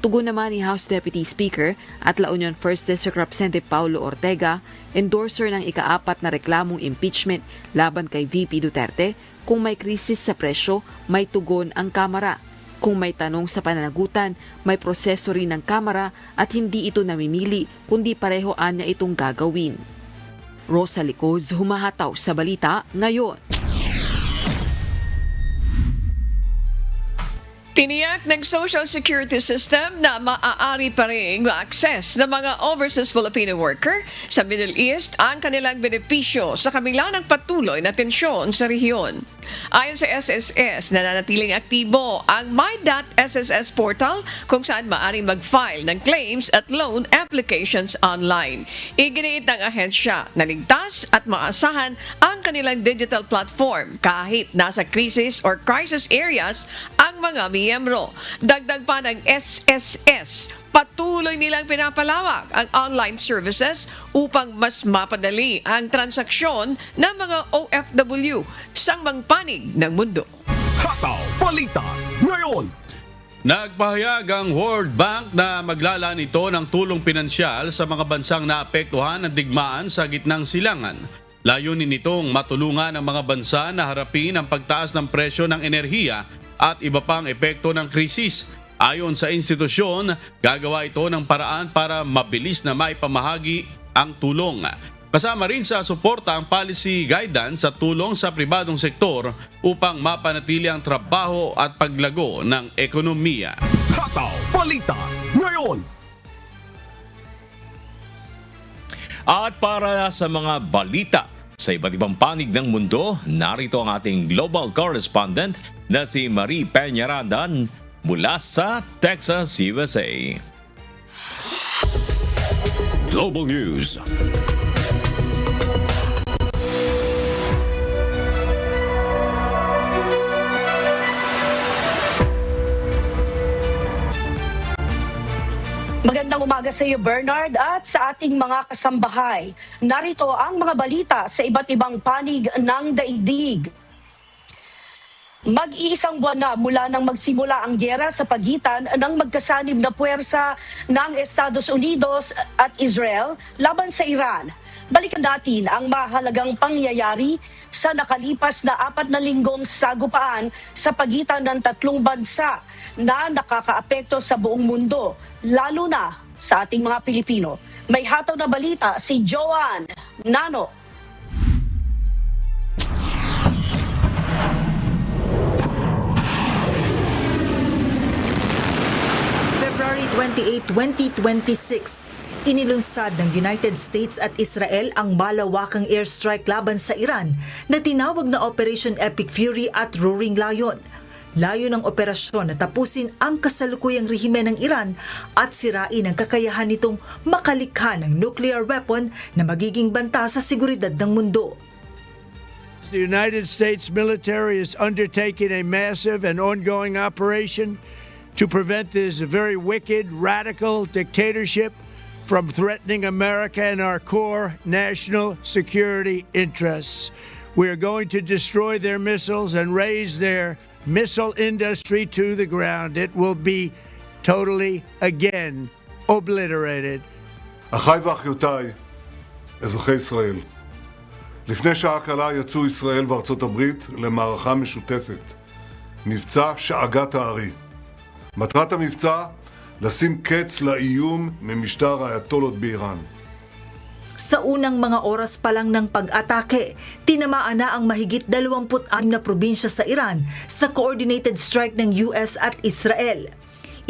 Tugon naman ni House Deputy Speaker at La Union 1st District Representative Paulo Ortega, endorser ng ika-4 na reklamong impeachment laban kay VP Duterte, kung may krisis sa presyo, may tugon ang Kamara. Kung may tanong sa pananagutan, may proseso rin ng Kamara at hindi ito namimili kundi pareho anya itong gagawin. Rosa Licoz, humahataw sa balita ngayon. Tiniyak ng Social Security System na maaari pa rin ma-access ng mga overseas Filipino worker sa Middle East ang kanilang benepisyo sa kabila ng patuloy na tensyon sa rehiyon. Ayon sa SSS, nananatiling aktibo ang My.SSS portal kung saan maaaring mag-file ng claims at loan applications online. Iginiit ng ahensya na ligtas at maasahan ang kanilang digital platform kahit nasa crisis or crisis areas ang mga miyembro. Dagdag pa ng SSS, patuloy nilang pinapalawak ang online services upang mas mapadali ang transaksyon ng mga OFW sa mga panig ng mundo. Hataw Balita ngayon. Nagpahayag ang World Bank na maglalaan ito ng tulong pinansyal sa mga bansang naapektuhan ng digmaan sa gitnang silangan. Layunin nitong matulungan ang mga bansa na harapin ang pagtaas ng presyo ng enerhiya at iba pang epekto ng krisis. Ayon sa institusyon, gagawa ito ng paraan para mabilis na maipamahagi ang tulong. Kasama rin sa suporta ang policy guidance sa tulong sa pribadong sektor upang mapanatili ang trabaho at paglago ng ekonomiya. Hataw Balita ngayon. At para sa mga balita sa iba't ibang panig ng mundo, narito ang ating global correspondent na si Marie Peñaradan mula sa Texas, USA. Global News. Magandang umaga sa iyo, Bernard, at sa ating mga kasambahay. Narito ang mga balita sa iba't ibang panig ng daigdig. Mag-iisang buwan na mula nang magsimula ang gyera sa pagitan ng magkasanib na puwersa ng Estados Unidos at Israel laban sa Iran. Balikan natin ang mahalagang pangyayari sa nakalipas na 4 na linggong sagupaan sa pagitan ng tatlong bansa na nakakaapekto sa buong mundo, lalo na sa ating mga Pilipino. May hataw na balita si Joan Nano. February 28, 2026, inilunsad ng United States at Israel ang malawakang airstrike laban sa Iran na tinawag na Operation Epic Fury at Roaring Lion. Layo ng operasyon na tapusin ang kasalukuyang rehimen ng Iran at sirain ang kakayahan nitong makalikha ng nuclear weapon na magiging banta sa seguridad ng mundo. The United States military is undertaking a massive and ongoing operation to prevent this very wicked, radical dictatorship from threatening America and our core national security interests. We are going to destroy their missiles and raise their missile industry to the ground. It will be totally, again, obliterated. אחיי ואחיותיי, אזרחי ישראל, לפני שעה קלה יצאו ישראל וארצות הברית למערכה משותפת, מבצע שאגת הארי. מטרת המבצע, לשים קץ לאיום ממשטר האייתולות באיראן. Sa unang mga oras pa lang ng pag-atake, tinamaan na ang mahigit 26 na probinsya sa Iran sa coordinated strike ng US at Israel.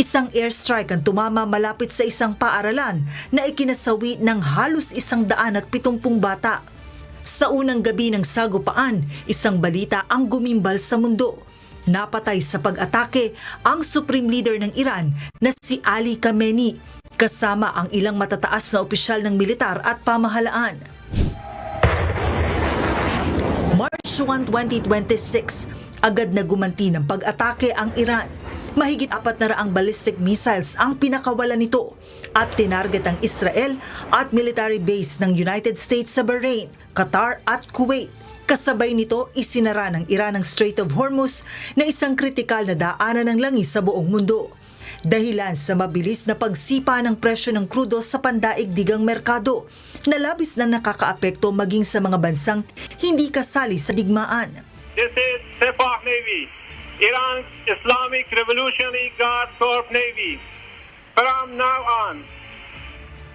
Isang airstrike ang tumama malapit sa isang paaralan na ikinasawi ng halos 170 bata. Sa unang gabi ng sagupaan, isang balita ang gumimbal sa mundo. Napatay sa pag-atake ang Supreme Leader ng Iran na si Ali Khamenei, kasama ang ilang matataas na opisyal ng militar at pamahalaan. March 1, 2026, agad na gumanti ng pag-atake ang Iran. Mahigit 400 ballistic missiles ang pinakawalan nito at tinarget ang Israel at military base ng United States sa Bahrain, Qatar at Kuwait. Kasabay nito, isinara ng Iran ang Strait of Hormuz na isang kritikal na daanan ng langis sa buong mundo. Dahilan sa mabilis na pagsipa ng presyo ng krudo sa pandaigdigang merkado na labis na nakakaapekto maging sa mga bansang hindi kasali sa digmaan. This is Sepah Navy, Iran's Islamic Revolutionary Guard Corps Navy. From now on,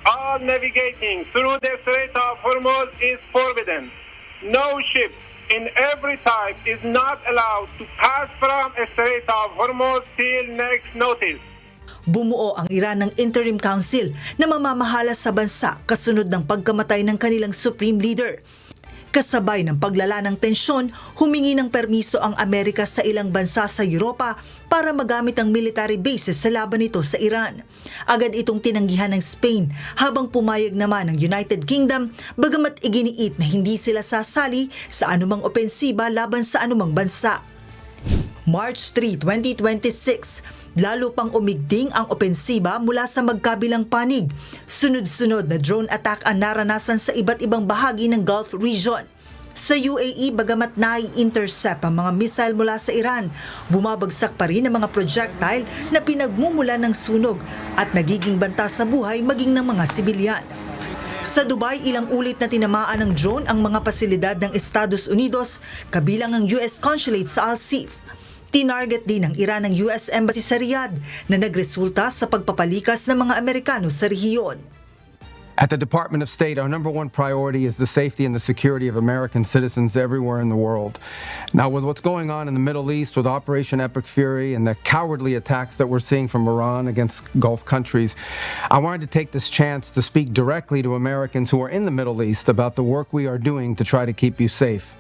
all navigating through the Strait of Hormuz is forbidden. No ship in every type is not allowed to pass from the Strait of Hormuz till next notice. Bumuo ang Iran ng Interim Council na mamamahala sa bansa kasunod ng pagkamatay ng kanilang Supreme Leader. Kasabay ng paglala ng tensyon, humingi ng permiso ang Amerika sa ilang bansa sa Europa para magamit ang military bases sa laban nito sa Iran. Agad itong tinanggihan ng Spain habang pumayag naman ng United Kingdom bagamat iginiit na hindi sila sasali sa anumang opensiba laban sa anumang bansa. March 3, 2026, lalo pang umigting ang opensiba mula sa magkabilang panig. Sunod-sunod na drone attack ang naranasan sa iba't ibang bahagi ng Gulf region. Sa UAE, bagamat nai-intercept ang mga missile mula sa Iran, bumabagsak pa rin ang mga projectile na pinagmumulan ng sunog at nagiging banta sa buhay maging ng mga sibilyan. Sa Dubai, ilang ulit na tinamaan ng drone ang mga pasilidad ng Estados Unidos, kabilang ang US Consulate sa Al-Sif. Tinarget din ng Iran ang US Embassy sa Riyadh na nagresulta sa pagpapalikas ng mga Amerikano sa rehiyon. At the Department of State, our number one priority is the safety and the security of American citizens everywhere in the world. Now, with what's going on in the Middle East with Operation Epic Fury and the cowardly attacks that we're seeing from Iran against Gulf countries, I wanted to take this chance to speak directly to Americans who are in the Middle East about the work we are doing to try to keep you safe.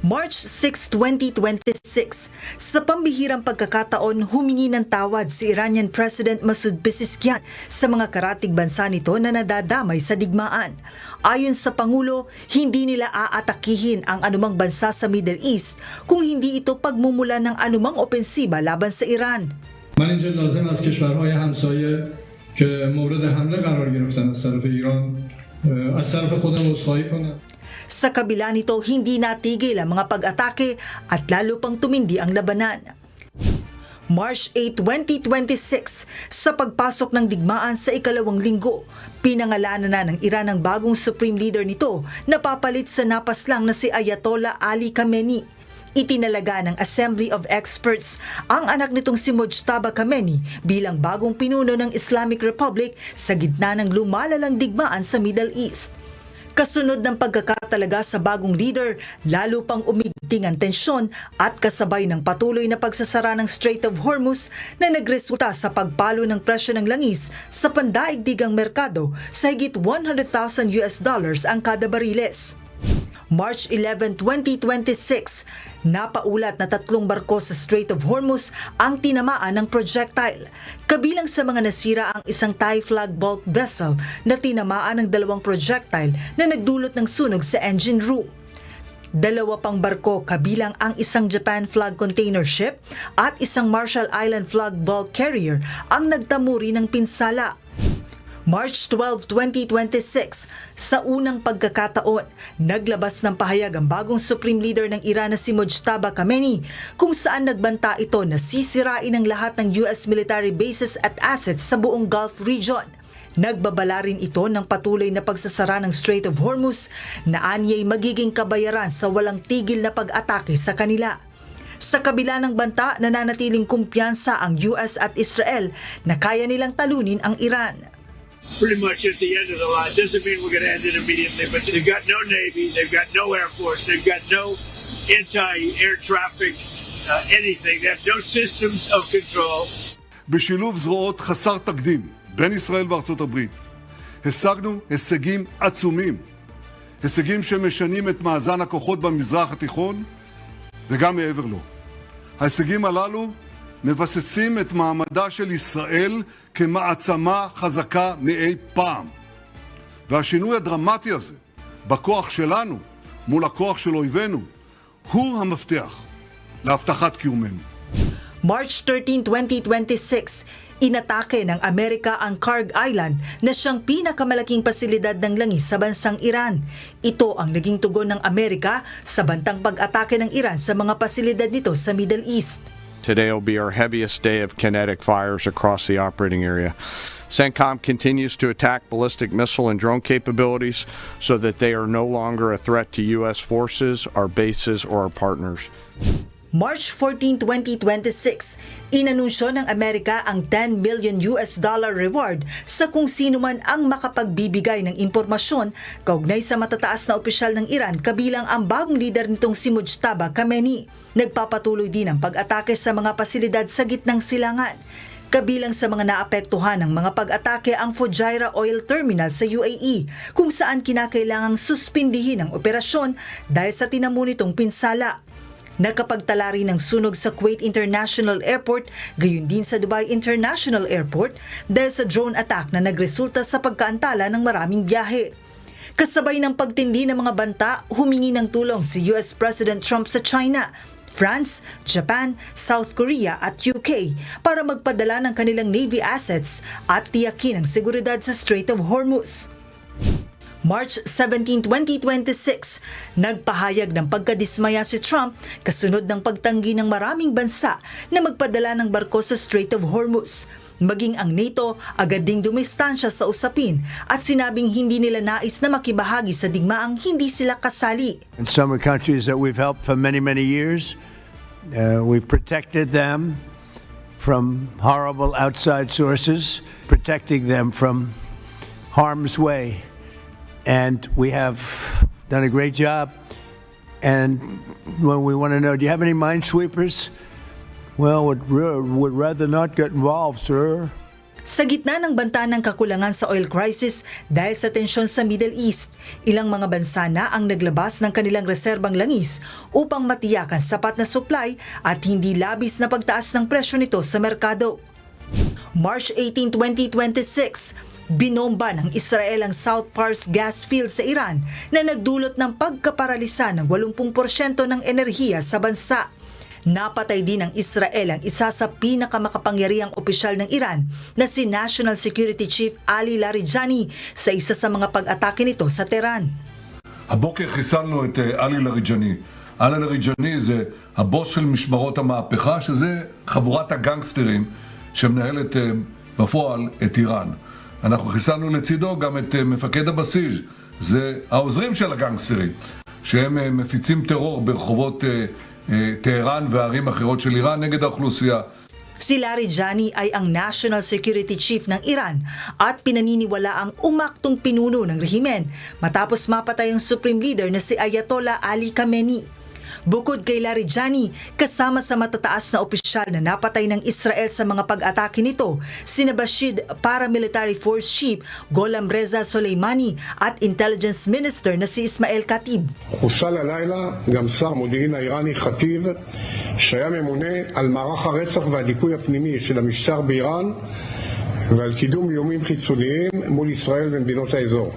March 6, 2026, sa pambihirang pagkakataon humingi ng tawad si Iranian President Masoud Pezeshkian sa mga karatig bansa nito na nadadamay sa digmaan. Ayon sa Pangulo, hindi nila aatakihin ang anumang bansa sa Middle East kung hindi ito pagmumula ng anumang opensiba laban sa Iran. من اینجا لازم از کشورهای همسایه که مورد حمله قرار گرفتن از طرف ایران از طرف خودم عذرخواهی کنم. Sa kabila nito, hindi natigil ang mga pag-atake at lalo pang tumindi ang labanan. March 8, 2026, sa pagpasok ng digmaan sa ikalawang linggo, pinangalanan na ng Iran ang bagong supreme leader nito na papalit sa napaslang na si Ayatollah Ali Khamenei. Itinalaga ng Assembly of Experts ang anak nitong si Mojtaba Khamenei bilang bagong pinuno ng Islamic Republic sa gitna ng lumalalang digmaan sa Middle East. Kasunod ng pagkakatalaga sa bagong leader, lalo pang umigting ang tensyon at kasabay ng patuloy na pagsasara ng Strait of Hormuz na nagresulta sa pagpalo ng presyo ng langis sa pandaigdigang merkado sa higit $100,000 ang kada bariles. March 11, 2026, napaulat na 3 barko sa Strait of Hormuz ang tinamaan ng projectile. Kabilang sa mga nasira ang isang Thai flag bulk vessel na tinamaan ng 2 projectile na nagdulot ng sunog sa engine room. 2 pang barko kabilang ang isang Japan flag container ship at isang Marshall Island flag bulk carrier ang nagtamuri ng pinsala. March 12, 2026, sa unang pagkakataon, naglabas ng pahayag ang bagong Supreme Leader ng Iran na si Mojtaba Khamenei kung saan nagbanta ito na sisirain ang lahat ng US military bases at assets sa buong Gulf region. Nagbabala rin ito ng patuloy na pagsasara ng Strait of Hormuz na anyay magiging kabayaran sa walang tigil na pag-atake sa kanila. Sa kabila ng banta, nananatiling kumpiyansa ang US at Israel na kaya nilang talunin ang Iran. Pretty much at the end of the line. Doesn't mean we're going to end it immediately, but they've got no Navy, they've got no Air Force, they've got no anti-air traffic, anything. They have no systems of control. בשילוב זרועות חסר תקדים בין ישראל וארצות הברית, השגנו הישגים עצומים, הישגים שמשנים את מאזן הכוחות במזרח התיכון וגם מעבר לו. ההישגים הללו מבססים את מעמדה של ישראל כמעצמה חזקה מאי פעם. והשינוי הדרמטי הזה בכוח שלנו מול הכוח של אויבינו הוא המפתח להבטחת קיומנו. March 13, 2026, inatake ng Amerika ang Karg Island na siyang pinakamalaking pasilidad ng langis sa bansang Iran. Ito ang naging tugon ng Amerika sa bantang pag-atake ng Iran sa mga pasilidad nito sa Middle East. Today will be our heaviest day of kinetic fires across the operating area. CENTCOM continues to attack ballistic missile and drone capabilities so that they are no longer a threat to U.S. forces, our bases, or our partners. March 14, 2026, inanunsyo ng Amerika ang $10 million reward sa kung sino man ang makapagbibigay ng impormasyon kaugnay sa matataas na opisyal ng Iran kabilang ang bagong leader nitong si Mujtaba Khamenei. Nagpapatuloy din ang pag-atake sa mga pasilidad sa gitnang silangan. Kabilang sa mga naapektuhan ng mga pag-atake ang Fujairah Oil Terminal sa UAE kung saan kinakailangang suspindihin ang operasyon dahil sa tinamo nitong pinsala. Nakapagtala rin ng sunog sa Kuwait International Airport, gayon din sa Dubai International Airport dahil sa drone attack na nagresulta sa pagkaantala ng maraming biyahe. Kasabay ng pagtindi ng mga banta, humingi ng tulong si US President Trump sa China, France, Japan, South Korea at UK para magpadala ng kanilang Navy assets at tiyakin ang seguridad sa Strait of Hormuz. March 17, 2026, nagpahayag ng pagkadismaya si Trump kasunod ng pagtanggi ng maraming bansa na magpadala ng barko sa Strait of Hormuz. Maging ang NATO agad ding dumistansya sa usapin at sinabing hindi nila nais na makibahagi sa digmaang hindi sila kasali. And some are countries that we've helped for many, many years. We've protected them from horrible outside sources, protecting them from harm's way. And we have done a great job. And when we want to know, do you have any minesweepers? Well, would rather not get involved, sir. Sa gitna ng banta ng kakulangan sa oil crisis dahil sa tensyon sa Middle East, ilang mga bansa na ang naglabas ng kanilang reserbang langis upang matiyakan sapat na supply at hindi labis na pagtaas ng presyo nito sa merkado. March 18, 2026, binomba ng Israel ang South Pars gas field sa Iran na nagdulot ng pagkaparalisa ng 80% ng enerhiya sa bansa. Napatay din ng Israel ang isa sa pinakamakapangyarihang opisyal ng Iran na si National Security Chief Ali Larijani sa isa sa mga pag-atake nito sa Tehran. הבוקר חיסלנו את עלי לריג'ני. עלי לריג'ני זה הבוס של משמרות המהפכה, שזה חבורת הגנגסטרים שמנהלת בפועל את איראן. אנחנו חיסלנו לצידו גם את מפקד הבסיס, זה העוזרים של הגנגסטרים, שהם מפיצים טרור ברחובות טהרן וערים אחרות של איראן נגד האוכלוסייה. Si Larijani ay ang National Security Chief ng Iran at pinaniniwala ang umaktong pinuno ng rehimen matapos mapatay ang Supreme Leader na si Ayatollah Ali Khamenei. Bukod kay Larijani, kasama sa matataas na opisyal na napatay ng Israel sa mga pag-atake nito, sina Bashid Paramilitary Force Chief Gholam Reza Soleimani at Intelligence Minister na si Ismail Khatib. חוסל הלילה גם שר מודיעין האיראני חטיב, שהיה ממונה על מערך הרצח והדיכוי הפנימי של המשטר באיראן ועל קידום איומים חיצוניים מול ישראל ומדינות האזור.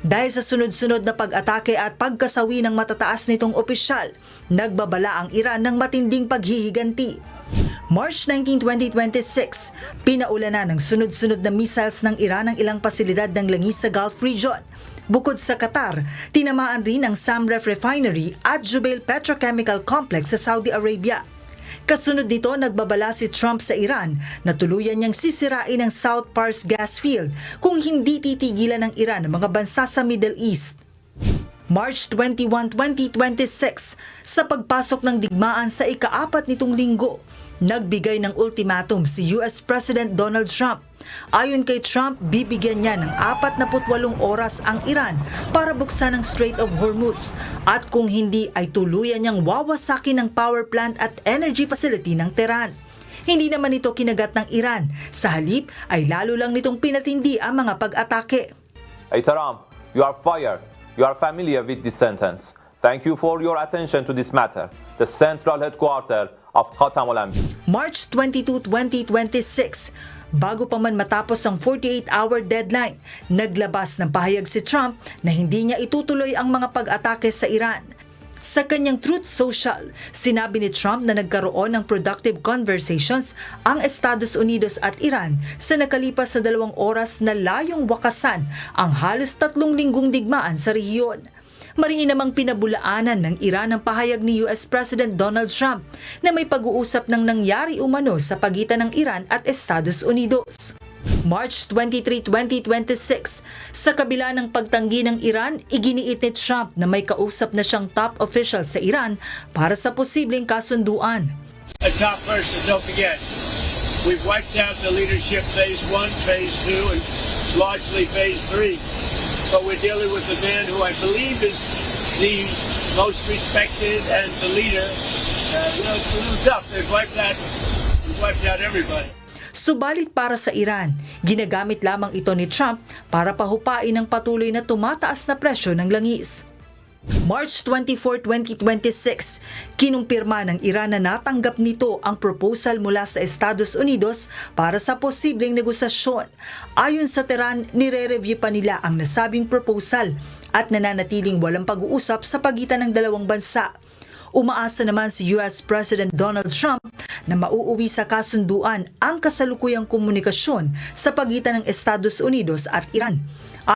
Dahil sa sunod-sunod na pag-atake at pagkasawi ng matataas nitong opisyal, nagbabala ang Iran ng matinding paghihiganti. March 19, 2026, pinaulanan ng sunod-sunod na missiles ng Iran ang ilang pasilidad ng langis sa Gulf region. Bukod sa Qatar, tinamaan rin ang Samref Refinery at Jubail Petrochemical Complex sa Saudi Arabia. Kasunod nito, nagbabala si Trump sa Iran na tuluyan niyang sisirain ang South Pars gas field kung hindi titigilan ng Iran ang mga bansa sa Middle East. March 21, 2026, sa pagpasok ng digmaan sa ika-4 nitong linggo, nagbigay ng ultimatum si US President Donald Trump. Ayon kay Trump, bibigyan niya ng 48 oras ang Iran para buksan ang Strait of Hormuz at kung hindi ay tuluyan niyang wawasakin ang power plant at energy facility ng Tehran. Hindi naman ito kinagat ng Iran. Sa halip ay lalo lang nitong pinatindi ang mga pag-atake. Hey Trump, you are fired. You are familiar with this sentence. Thank you for your attention to this matter. The central headquarters of Khatam al-Anbiya. March 22, 2026, bago pa man matapos ang 48-hour deadline, naglabas ng pahayag si Trump na hindi niya itutuloy ang mga pag-atake sa Iran. Sa kanyang Truth Social, sinabi ni Trump na nagkaroon ng productive conversations ang Estados Unidos at Iran sa nakalipas na 2 oras na layong wakasan ang halos 3 linggong digmaan sa rehiyon. Mariin namang pinabulaanan ng Iran ang pahayag ni US President Donald Trump na may pag-uusap ng nangyari umano sa pagitan ng Iran at Estados Unidos. March 23, 2026, sa kabila ng pagtanggi ng Iran, iginiit ni Trump na may kausap na siyang top official sa Iran para sa posibleng kasunduan. A top person, don't forget, we've wiped out the leadership phase 1, phase 2, and largely phase 3. But we're dealing with the man who I believe is the most respected and the leader. It's a little tough. They've wiped out everybody. Subalit para sa Iran, ginagamit lamang ito ni Trump para pahupain ang patuloy na tumataas na presyo ng langis. March 24, 2026, kinumpirma ng Iran na natanggap nito ang proposal mula sa Estados Unidos para sa posibleng negosasyon. Ayon sa Tehran, nire-review pa nila ang nasabing proposal at nananatiling walang pag-uusap sa pagitan ng dalawang bansa. Umaasa naman si US President Donald Trump na mauuwi sa kasunduan ang kasalukuyang komunikasyon sa pagitan ng Estados Unidos at Iran.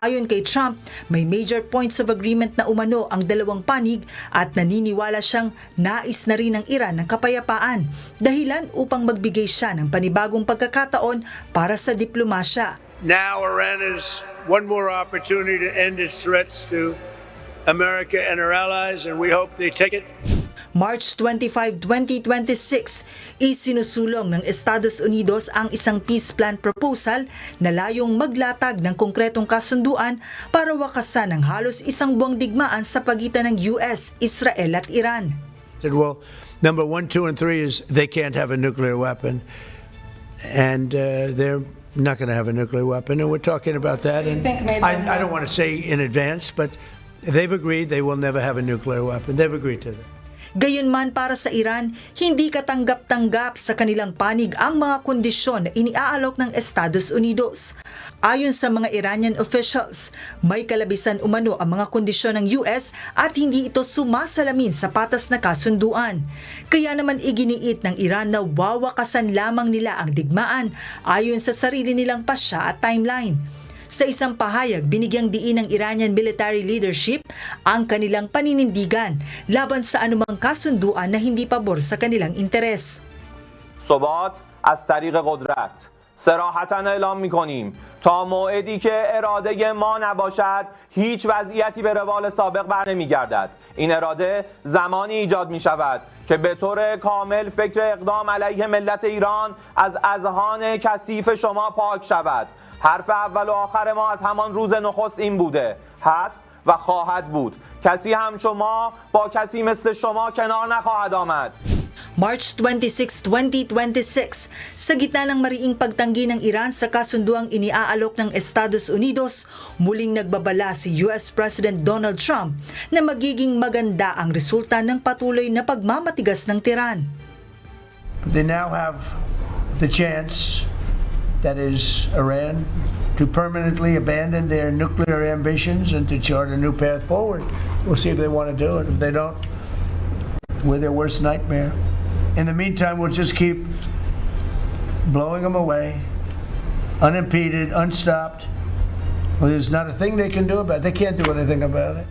Ayon kay Trump, may major points of agreement na umano ang dalawang panig at naniniwala siyang nais na rin ng Iran ng kapayapaan, dahilan upang magbigay siya ng panibagong pagkakataon para sa diplomasya. Now Iran has one more opportunity to end its threats to America and her allies, and we hope they take it. March 25, 2026, isinusulong ng Estados Unidos ang isang peace plan proposal na layong maglatag ng konkretong kasunduan para wakasan ang halos 1 buwang digmaan sa pagitan ng US, Israel at Iran. Well, number 1, 2, and 3 is they can't have a nuclear weapon, and they're not going to have a nuclear weapon, and we're talking about that. And I don't want to say in advance, but they've agreed they will never have a nuclear weapon. They've agreed to that. Gayunman para sa Iran, hindi katanggap-tanggap sa kanilang panig ang mga kondisyon na iniaalok ng Estados Unidos. Ayon sa mga Iranian officials, may kalabisan umano ang mga kondisyon ng US at hindi ito sumasalamin sa patas na kasunduan. Kaya naman iginiit ng Iran na wawakasan lamang nila ang digmaan ayon sa sarili nilang pasya at timeline. Sa isang pahayag, binigyang diin ng Iranian military leadership ang kanilang paninindigan laban sa anumang kasunduan na hindi pabor sa kanilang interes. ثبات از طریق قدرت صراحتاً اعلام می‌کنیم تا موعدی که اراده ما نباشد هیچ وضعیتی به روال سابق برنمیگردد. این اراده زمانی ایجاد می‌شود که به طور کامل فکر اقدام علیه ملت ایران از اذهان کثیف شما پاک شود. حرف اول و آخر ما از همان روز نخست این بوده، هست و خواهد بود. کسی همچون ما با کسی مثل شما کنار نخواهد آمد. March 26, 2026, sa gitna ng mariing pagtanggi ng Iran sa kasunduang iniaalok ng Estados Unidos, muling nagbabala si US President Donald Trump na magiging maganda ang resulta ng patuloy na pagmamatigas ng Tehran. They now have the chance, that is Iran, to permanently abandon their nuclear ambitions and to chart a new path forward. We'll see if they want to do it. If they don't, we're their worst nightmare. In the meantime, we'll just keep blowing them away, unimpeded, unstopped. Well, there's not a thing they can do about it. They can't do anything about it.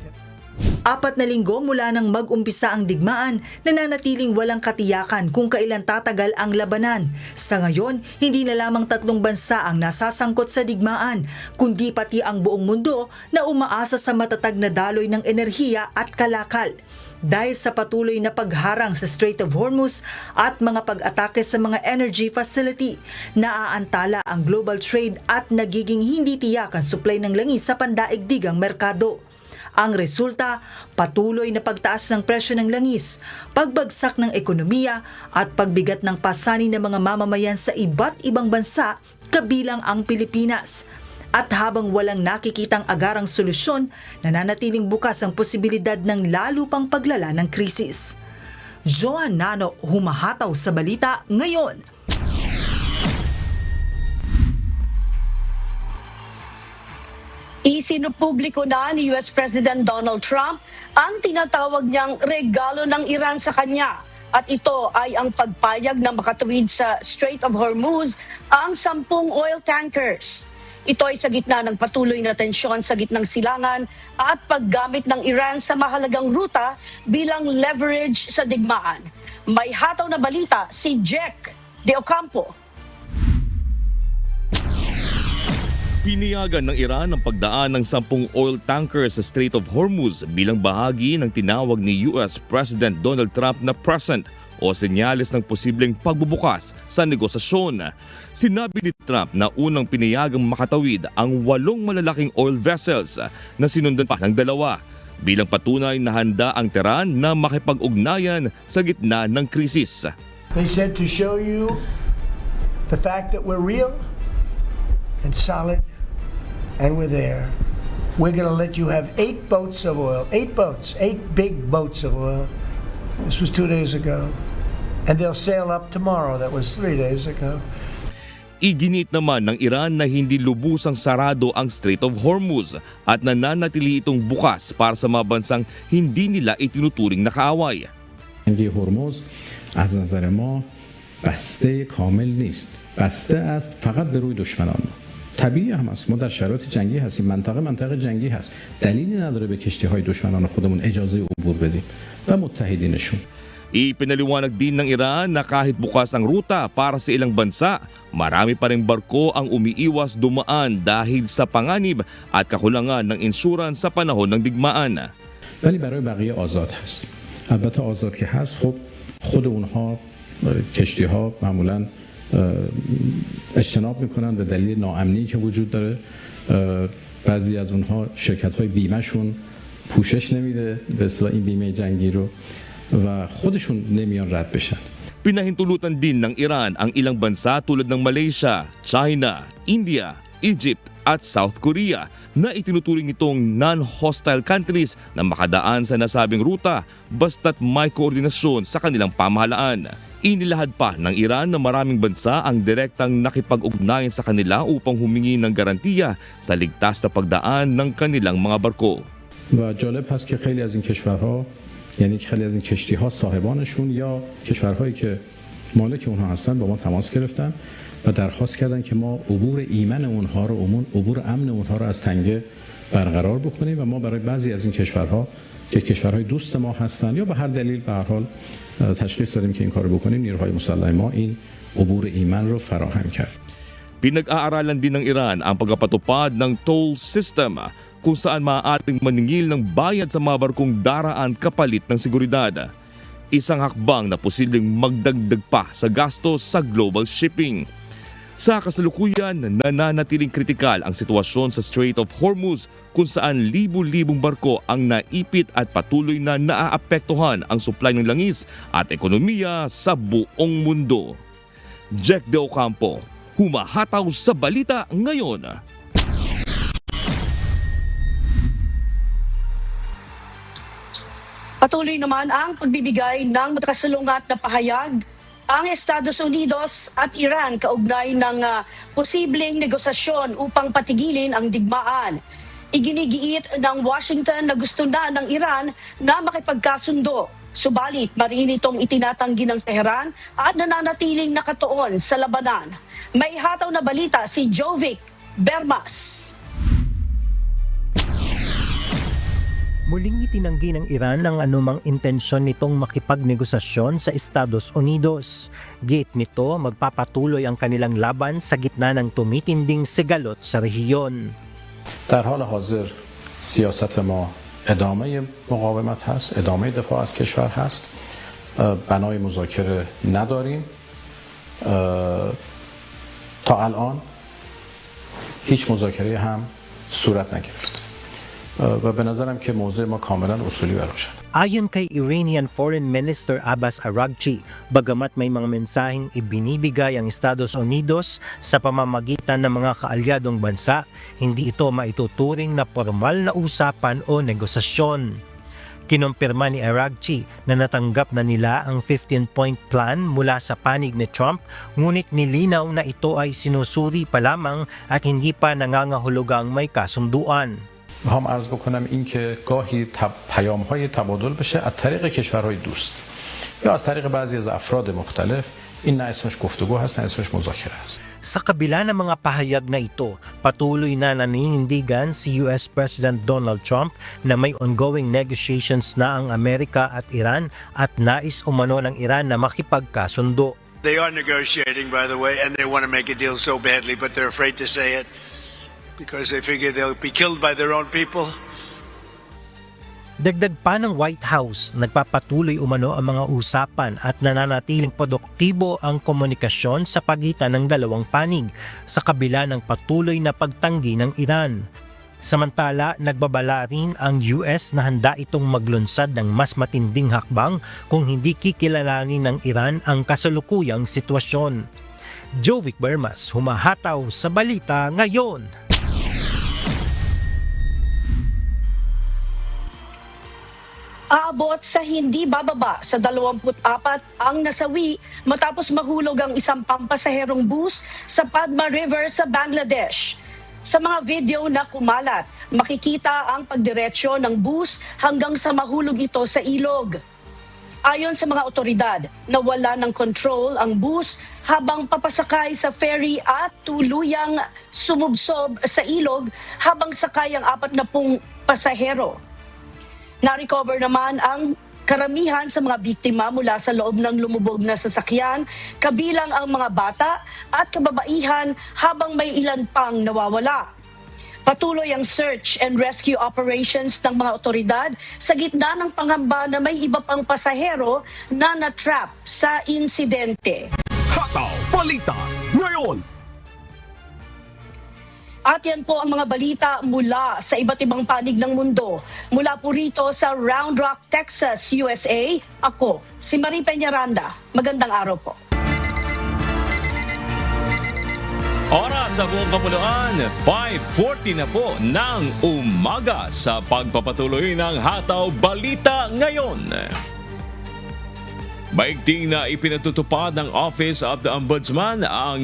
4 na linggo mula nang mag-umpisa ang digmaan, nananatiling walang katiyakan kung kailan tatagal ang labanan. Sa ngayon, hindi na lamang 3 bansa ang nasasangkot sa digmaan, kundi pati ang buong mundo na umaasa sa matatag na daloy ng enerhiya at kalakal. Dahil sa patuloy na pagharang sa Strait of Hormuz at mga pag-atake sa mga energy facility, naaantala ang global trade at nagiging hindi tiyak ang supply ng langis sa pandaigdigang merkado. Ang resulta, patuloy na pagtaas ng presyo ng langis, pagbagsak ng ekonomiya at pagbigat ng pasanin ng mga mamamayan sa iba't ibang bansa, kabilang ang Pilipinas. At habang walang nakikitang agarang solusyon, nananatiling bukas ang posibilidad ng lalo pang paglala ng krisis. Joan Nano, humahataw sa balita ngayon. Isinupubliko na ni US President Donald Trump ang tinatawag niyang regalo ng Iran sa kanya. At ito ay ang pagpayag na makatuwid sa Strait of Hormuz ang 10 oil tankers. Ito ay sa gitna ng patuloy na tensyon sa gitnang silangan at paggamit ng Iran sa mahalagang ruta bilang leverage sa digmaan. May hataw na balita si Jack De Ocampo. Piniyagan ng Iran ang pagdaan ng 10 oil tankers sa Strait of Hormuz bilang bahagi ng tinawag ni US President Donald Trump na present o senyales ng posibleng pagbubukas sa negosasyon. Sinabi ni Trump na unang pinayagang makatawid ang 8 malalaking oil vessels na sinundan pa ng 2 bilang patunay na handa ang Tehran na makipag-ugnayan sa gitna ng krisis. They said to show you the fact that we're real and solid and we're there. We're going to let you have 8 boats of oil, 8 boats, 8 big boats of oil. This was 2 days ago. And they'll sail up tomorrow. That was 3 days ago. Iginit naman ng Iran na hindi lubusang sarado ang Strait of Hormuz at nananatili itong bukas para sa mga bansang hindi nila itinuturing na kaaway. جنگ هرمز از نظر ما بسته کامل نیست. بسته است فقط به روی دشمنان. طبیعی هم است، ما در شرایط جنگی هستیم، منطقه جنگی هست، دلیلی نداره به کشتی‌های دشمنان خودمون اجازه عبور بدیم و متحدینشون. Ipinaliwanag din ng Iran na kahit bukas ang ruta para sa ilang bansa, marami pa rin barko ang umiiwas dumaan dahil sa panganib at kakulangan ng insurance sa panahon ng digmaan. ولی برای بقیه آزاد هست. البته آزاد که هست، خب خود اونها کشتی‌ها معمولاً اجتناب میکنن به دلیل ناامنی که وجود داره. بعضی از اونها شرکت‌های بیمه‌شون پوشش نمیده به اصطلاح این بیمه جنگی رو و خودشون نمیان رد بشن. Pinahintulutan din ng Iran ang ilang bansa tulad ng Malaysia, China, India, Egypt at South Korea na itinuturing itong non-hostile countries na makadaan sa nasabing ruta basta't may koordinasyon sa kanilang pamahalaan. Inilahad pa ng Iran na maraming bansa ang direktang nakipag-ugnayan sa kanila upang humingi ng garantiya sa ligtas na pagdaan ng kanilang mga barko. و جالب هست که خیلی از این کشورها یعنی خیلی از این کشتی‌ها صاحبانشون یا کشورهایی که مالک اونها هستن با ما تماس گرفتن و درخواست کردن که ما عبور ایمن اونها رو عبور امن اونها رو از تنگه برقرار بکنیم و ما برای بعضی از این کشورها که کشورهای دوست ما هستن یا به هر دلیل به هر حال تشخیص دادیم که این کارو بکنیم نیروهای مسلح ما این عبور ایمن رو فراهم کرد. Pinag-aaralan din ng Iran ang pagpapatupad ng toll system kung saan maaaring maningil ng bayad sa mga barkong daraan kapalit ng seguridad. Isang hakbang na posibleng magdagdag pa sa gastos sa global shipping. Sa kasalukuyan, nananatiling kritikal ang sitwasyon sa Strait of Hormuz kung saan libu-libong barko ang naipit at patuloy na naaapektuhan ang supply ng langis at ekonomiya sa buong mundo. Jack De Ocampo, humahataw sa balita ngayon. Patuloy naman ang pagbibigay ng makasalungat na pahayag ang Estados Unidos at Iran kaugnay ng posibleng negosasyon upang patigilin ang digmaan. Iginigiit ng Washington na gusto na ng Iran na makipagkasundo. Subalit, mariin itong itinatanggi ng Tehran at nananatiling nakatuon sa labanan. May hataw na balita si Jovic Bermas. Muling itinanggi ng Iran ang anumang intensyon nitong makipagnegosasyon sa Estados Unidos. Gate nito, magpapatuloy ang kanilang laban sa gitna ng tumitinding sigalot sa rehiyon. در حال حاضر سیاست ما ادامه مقاومت هست، ادامه دفاع از کشور هست. بنای مذاکره نداریم. تا الان هیچ مذاکره هم صورت نگرفت. و به نظرم که موضع ما کاملا اصولی و روشن. Ayon kay Iranian Foreign Minister Abbas Araghchi, bagamat may mga mensaheng ibinibigay ang Estados Unidos sa pamamagitan ng mga kaalyadong bansa, hindi ito maituturing na formal na usapan o negosasyon. Kinumpirma ni Araghchi na natanggap na nila ang 15-point plan mula sa panig ni Trump, ngunit nilinaw na ito ay sinusuri pa lamang at hindi pa nangangahulugang may kasunduan. میخوام عرض بکنم این که گاهی پیام‌های تبادل بشه از طریق کشورهای دوست یا از طریق بعضی از افراد مختلف. این نه اسمش گفتگو هست، نه اسمش مذاکره هست. Sa kabila ng mga pahayag na ito, patuloy na naninindigan si US President Donald Trump na may ongoing negotiations na ang Amerika at Iran at nais umano ng Iran na makipagkasundo. They are negotiating, by the way, and they want to make a deal so badly, but they're afraid to say it because they figure they'll be killed by their own people. Dagdag pa ng White House, nagpapatuloy umano ang mga usapan at nananatiling produktibo ang komunikasyon sa pagitan ng dalawang panig sa kabila ng patuloy na pagtanggi ng Iran. Samantala, nagbabala rin ang US na handa itong maglunsad ng mas matinding hakbang kung hindi kikilalanin ng Iran ang kasalukuyang sitwasyon. Jovic Bermas, humahataw sa Balita Ngayon. Aabot sa hindi bababa sa 24 ang nasawi matapos mahulog ang isang pampasaherong bus sa Padma River sa Bangladesh. Sa mga video na kumalat, makikita ang pagdiretsyo ng bus hanggang sa mahulog ito sa ilog. Ayon sa mga otoridad, nawala ng control ang bus habang papasakay sa ferry at tuluyang sumubsob sa ilog habang sakay ang 40 pasahero. Na-recover naman ang karamihan sa mga biktima mula sa loob ng lumubog na sasakyan, kabilang ang mga bata at kababaihan habang may ilan pang nawawala. Patuloy ang search and rescue operations ng mga otoridad sa gitna ng pangamba na may iba pang pasahero na na-trap sa insidente. Hataw Balita Ngayon. At yan po ang mga balita mula sa iba't ibang panig ng mundo. Mula po rito sa Round Rock, Texas, USA, ako, si Marie Peñaranda. Magandang araw po. Oras sa buong kapuluan, 5:40 na po ng umaga sa pagpapatuloy ng Hataw Balita Ngayon. Maigting na ipinatutupad ng Office of the Ombudsman ang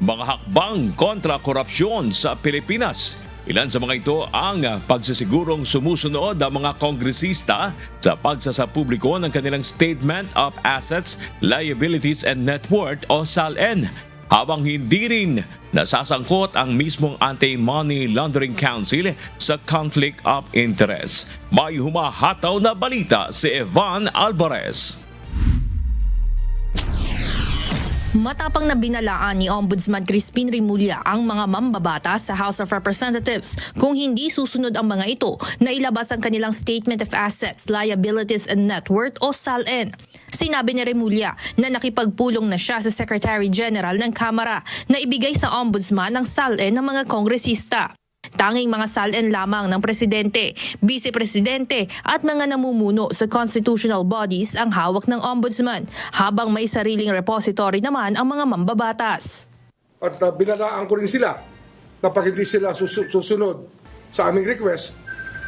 mga hakbang kontra korupsyon sa Pilipinas. Ilan sa mga ito ang pagsisigurong sumusunod ang mga kongresista sa pagsasapubliko ng kanilang Statement of Assets, Liabilities and Net Worth o SALN, habang hindi rin nasasangkot ang mismong Anti-Money Laundering Council sa Conflict of Interest. May humahataw na balita si Evan Alvarez. Matapang na binalaan ni Ombudsman Crispin Remulla ang mga mambabatas sa House of Representatives kung hindi susunod ang mga ito na ilabas ang kanilang Statement of Assets, Liabilities and Net Worth o SALN. Sinabi ni Remulla na nakipagpulong na siya sa Secretary General ng Kamara na ibigay sa Ombudsman ang SALN ng mga kongresista. Tanging mga SALN lamang ng Presidente, Vice-Presidente at mga namumuno sa constitutional bodies ang hawak ng Ombudsman, habang may sariling repository naman ang mga mambabatas. At binalaan ko rin sila na pag hindi sila susunod sa aming request,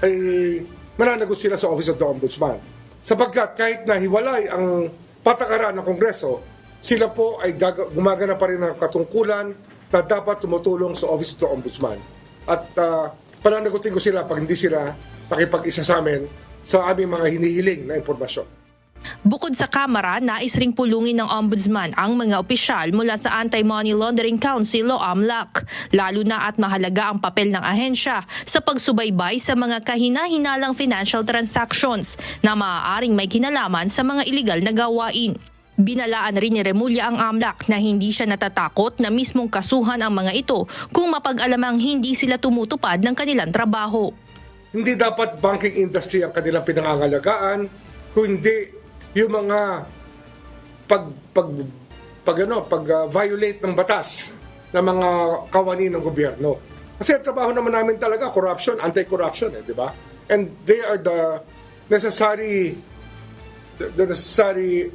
ay mananagot sila sa Office of the Ombudsman. Sapagkat kahit na hiwalay ang patakaran ng Kongreso, sila po ay gumagana pa rin ng katungkulan na dapat tumutulong sa Office of the Ombudsman. At pananagutin ko sila pag hindi sila nakipag-isa sa amin sa aming mga hinihiling na impormasyon. Bukod sa Kamara, nais ring pulungin ng Ombudsman ang mga opisyal mula sa Anti-Money Laundering Council o AMLAC, lalo na at mahalaga ang papel ng ahensya sa pagsubaybay sa mga kahina-hinalang financial transactions na maaaring may kinalaman sa mga iligal na gawain. Binalaan rin ni Remulla ang AMLAC na hindi siya natatakot na mismong kasuhan ang mga ito kung mapag-alamang hindi sila tumutupad ng kanilang trabaho. Hindi dapat banking industry ang kanilang pinangangalagaan, kundi yung mga pag-violate ng batas ng mga kawani ng gobyerno. Kasi ang trabaho naman namin talaga, corruption, anti-corruption, di ba? And they are the necessary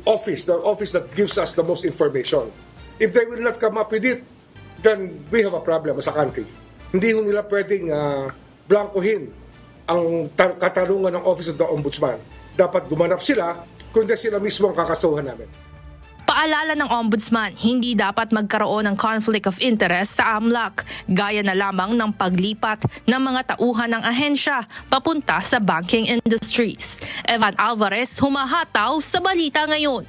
office, the office that gives us the most information. If they will not come up with it, then we have a problem as a country. Hindi ho nila pwedeng blankuhin ang katarungan ng Office of the Ombudsman. Dapat gumanap sila, kundi sila mismo ang kakasuhan namin. Paalala ng Ombudsman, hindi dapat magkaroon ng conflict of interest sa AMLAC, gaya na lamang ng paglipat ng mga tauhan ng ahensya papunta sa banking industries. Evan Alvarez, humahataw sa Balita Ngayon.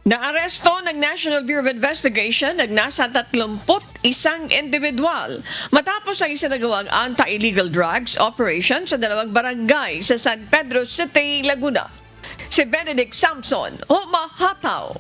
Naaresto ng National Bureau of Investigation ng nasa 31 individual matapos ang isinagawang anti-illegal drugs operation sa dalawang barangay sa San Pedro City, Laguna. Si Benedict Samson, humahataw.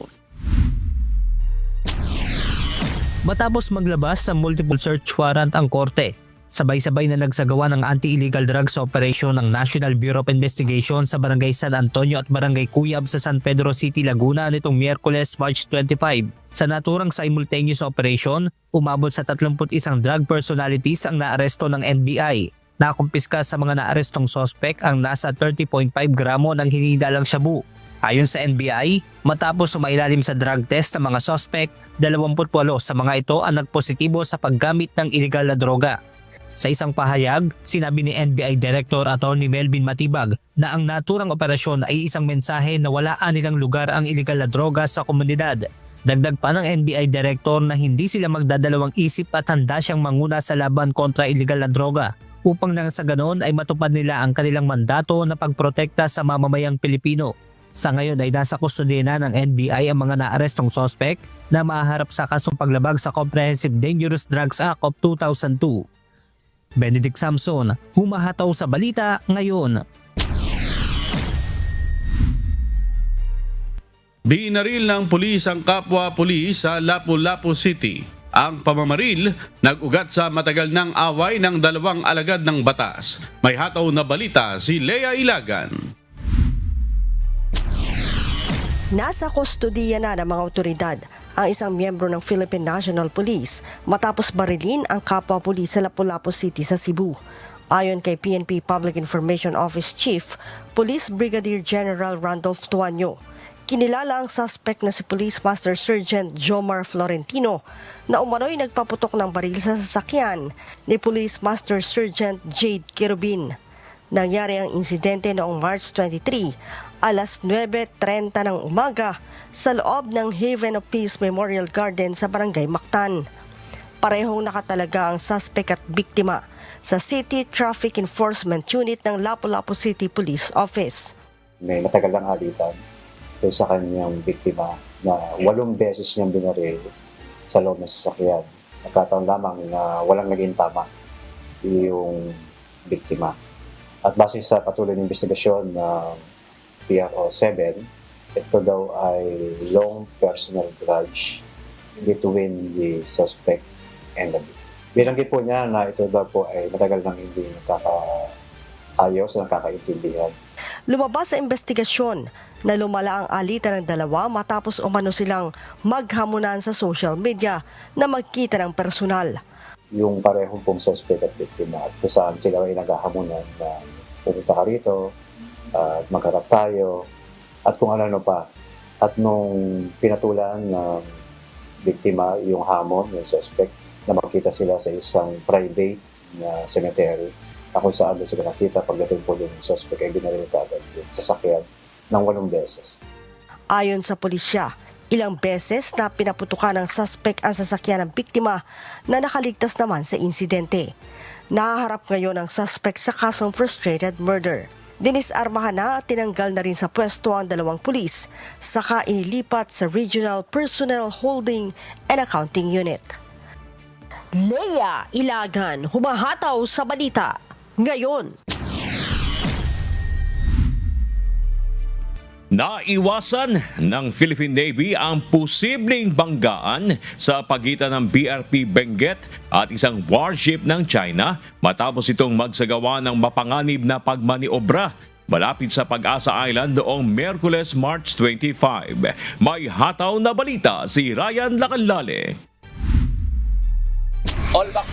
Matapos maglabas sa multiple search warrant ang korte, sabay-sabay na nagsagawa ng anti-illegal drugs operation ng National Bureau of Investigation sa Barangay San Antonio at Barangay Cuyab sa San Pedro City, Laguna nitong Miyerkules, March 25. Sa naturang simultaneous operation, umabot sa 31 drug personalities ang naaresto ng NBI. Nakumpiska sa mga naarestong sospek ang nasa 30.5 gramo ng hinihilalang shabu. Ayon sa NBI, matapos sumailalim sa drug test ng mga sospek, 28 sa mga ito ang nagpositibo sa paggamit ng illegal na droga. Sa isang pahayag, sinabi ni NBI Director Atty. Melvin Matibag na ang naturang operasyon ay isang mensahe na walaan nilang lugar ang iligal na droga sa komunidad. Dagdag pa ng NBI Director na hindi sila magdadalawang isip at handa siyang manguna sa laban kontra iligal na droga upang nang sa ganon ay matupad nila ang kanilang mandato na pagprotekta sa mamamayang Pilipino. Sa ngayon ay nasa kustodiya na ng NBI ang mga naarestong sospek na mahaharap sa kasong paglabag sa Comprehensive Dangerous Drugs Act of 2002. Benedict Samson, humahataw sa Balita Ngayon. Binaril ng pulis ang kapwa-pulis sa Lapu-Lapu City. Ang pamamaril nag-ugat sa matagal ng away ng dalawang alagad ng batas. May hataw na balita si Lea Ilagan. Nasa kustodiya na ng mga otoridad ang isang miyembro ng Philippine National Police matapos barilin ang kapwa-pulis sa Lapu-Lapu City sa Cebu. Ayon kay PNP Public Information Office Chief, Police Brigadier General Randolph Tuanyo, kinilala ang suspect na si Police Master Sergeant Jomar Florentino na umano'y nagpaputok ng baril sa sasakyan ni Police Master Sergeant Jade Kirubin. Nangyari ang insidente noong March 23, alas 9:30 ng umaga sa loob ng Haven of Peace Memorial Garden sa Barangay Mactan. Parehong nakatalaga ang suspect at biktima sa City Traffic Enforcement Unit ng Lapu-Lapu City Police Office. May matagal lang alitan sa kanyang biktima na 8 beses niyang binaril sa loob ng sasakyan. Nagkataon lamang na walang naging tama yung biktima. At base sa patuloy ng investigasyon ng PRO 7, ito daw ay long personal grudge between the suspect and the victim. Binanggit po niya na ito daw po ay matagal nang hindi nakakaayos, nakakaintindihan. Lumabas sa investigasyon na lumala ang alitan ng dalawa matapos umano silang maghamunan sa social media na magkita ng personal. Yung parehong pong suspect at biktima at kung saan sila ay naghahamunan na pumunta ka rito at magharap tayo at kung ano pa. At nung pinatulan ng biktima yung hamon, yung suspect, na magkita sila sa isang private na cemetery na kung saan sila nakita pagdating po yung suspect ay binaril agad yung sasakyan ng 8 beses. Ayon sa pulisya, ilang beses na pinaputukan ng suspect ang sasakyan ng biktima na nakaligtas naman sa insidente. Nahaharap ngayon ang suspect sa kasong frustrated murder. Dinisarmahan na at tinanggal na rin sa pwesto ang 2 pulis, saka inilipat sa Regional Personnel Holding and Accounting Unit. Lea Ilagan, humahataw sa Balita Ngayon. Naiwasan ng Philippine Navy ang posibleng banggaan sa pagitan ng BRP Benguet at isang warship ng China matapos itong magsagawa ng mapanganib na pagmaniobra malapit sa Pag-asa Island noong Miyerkules, March 25. May hataw na balita si Ryan Lacanlale. All back.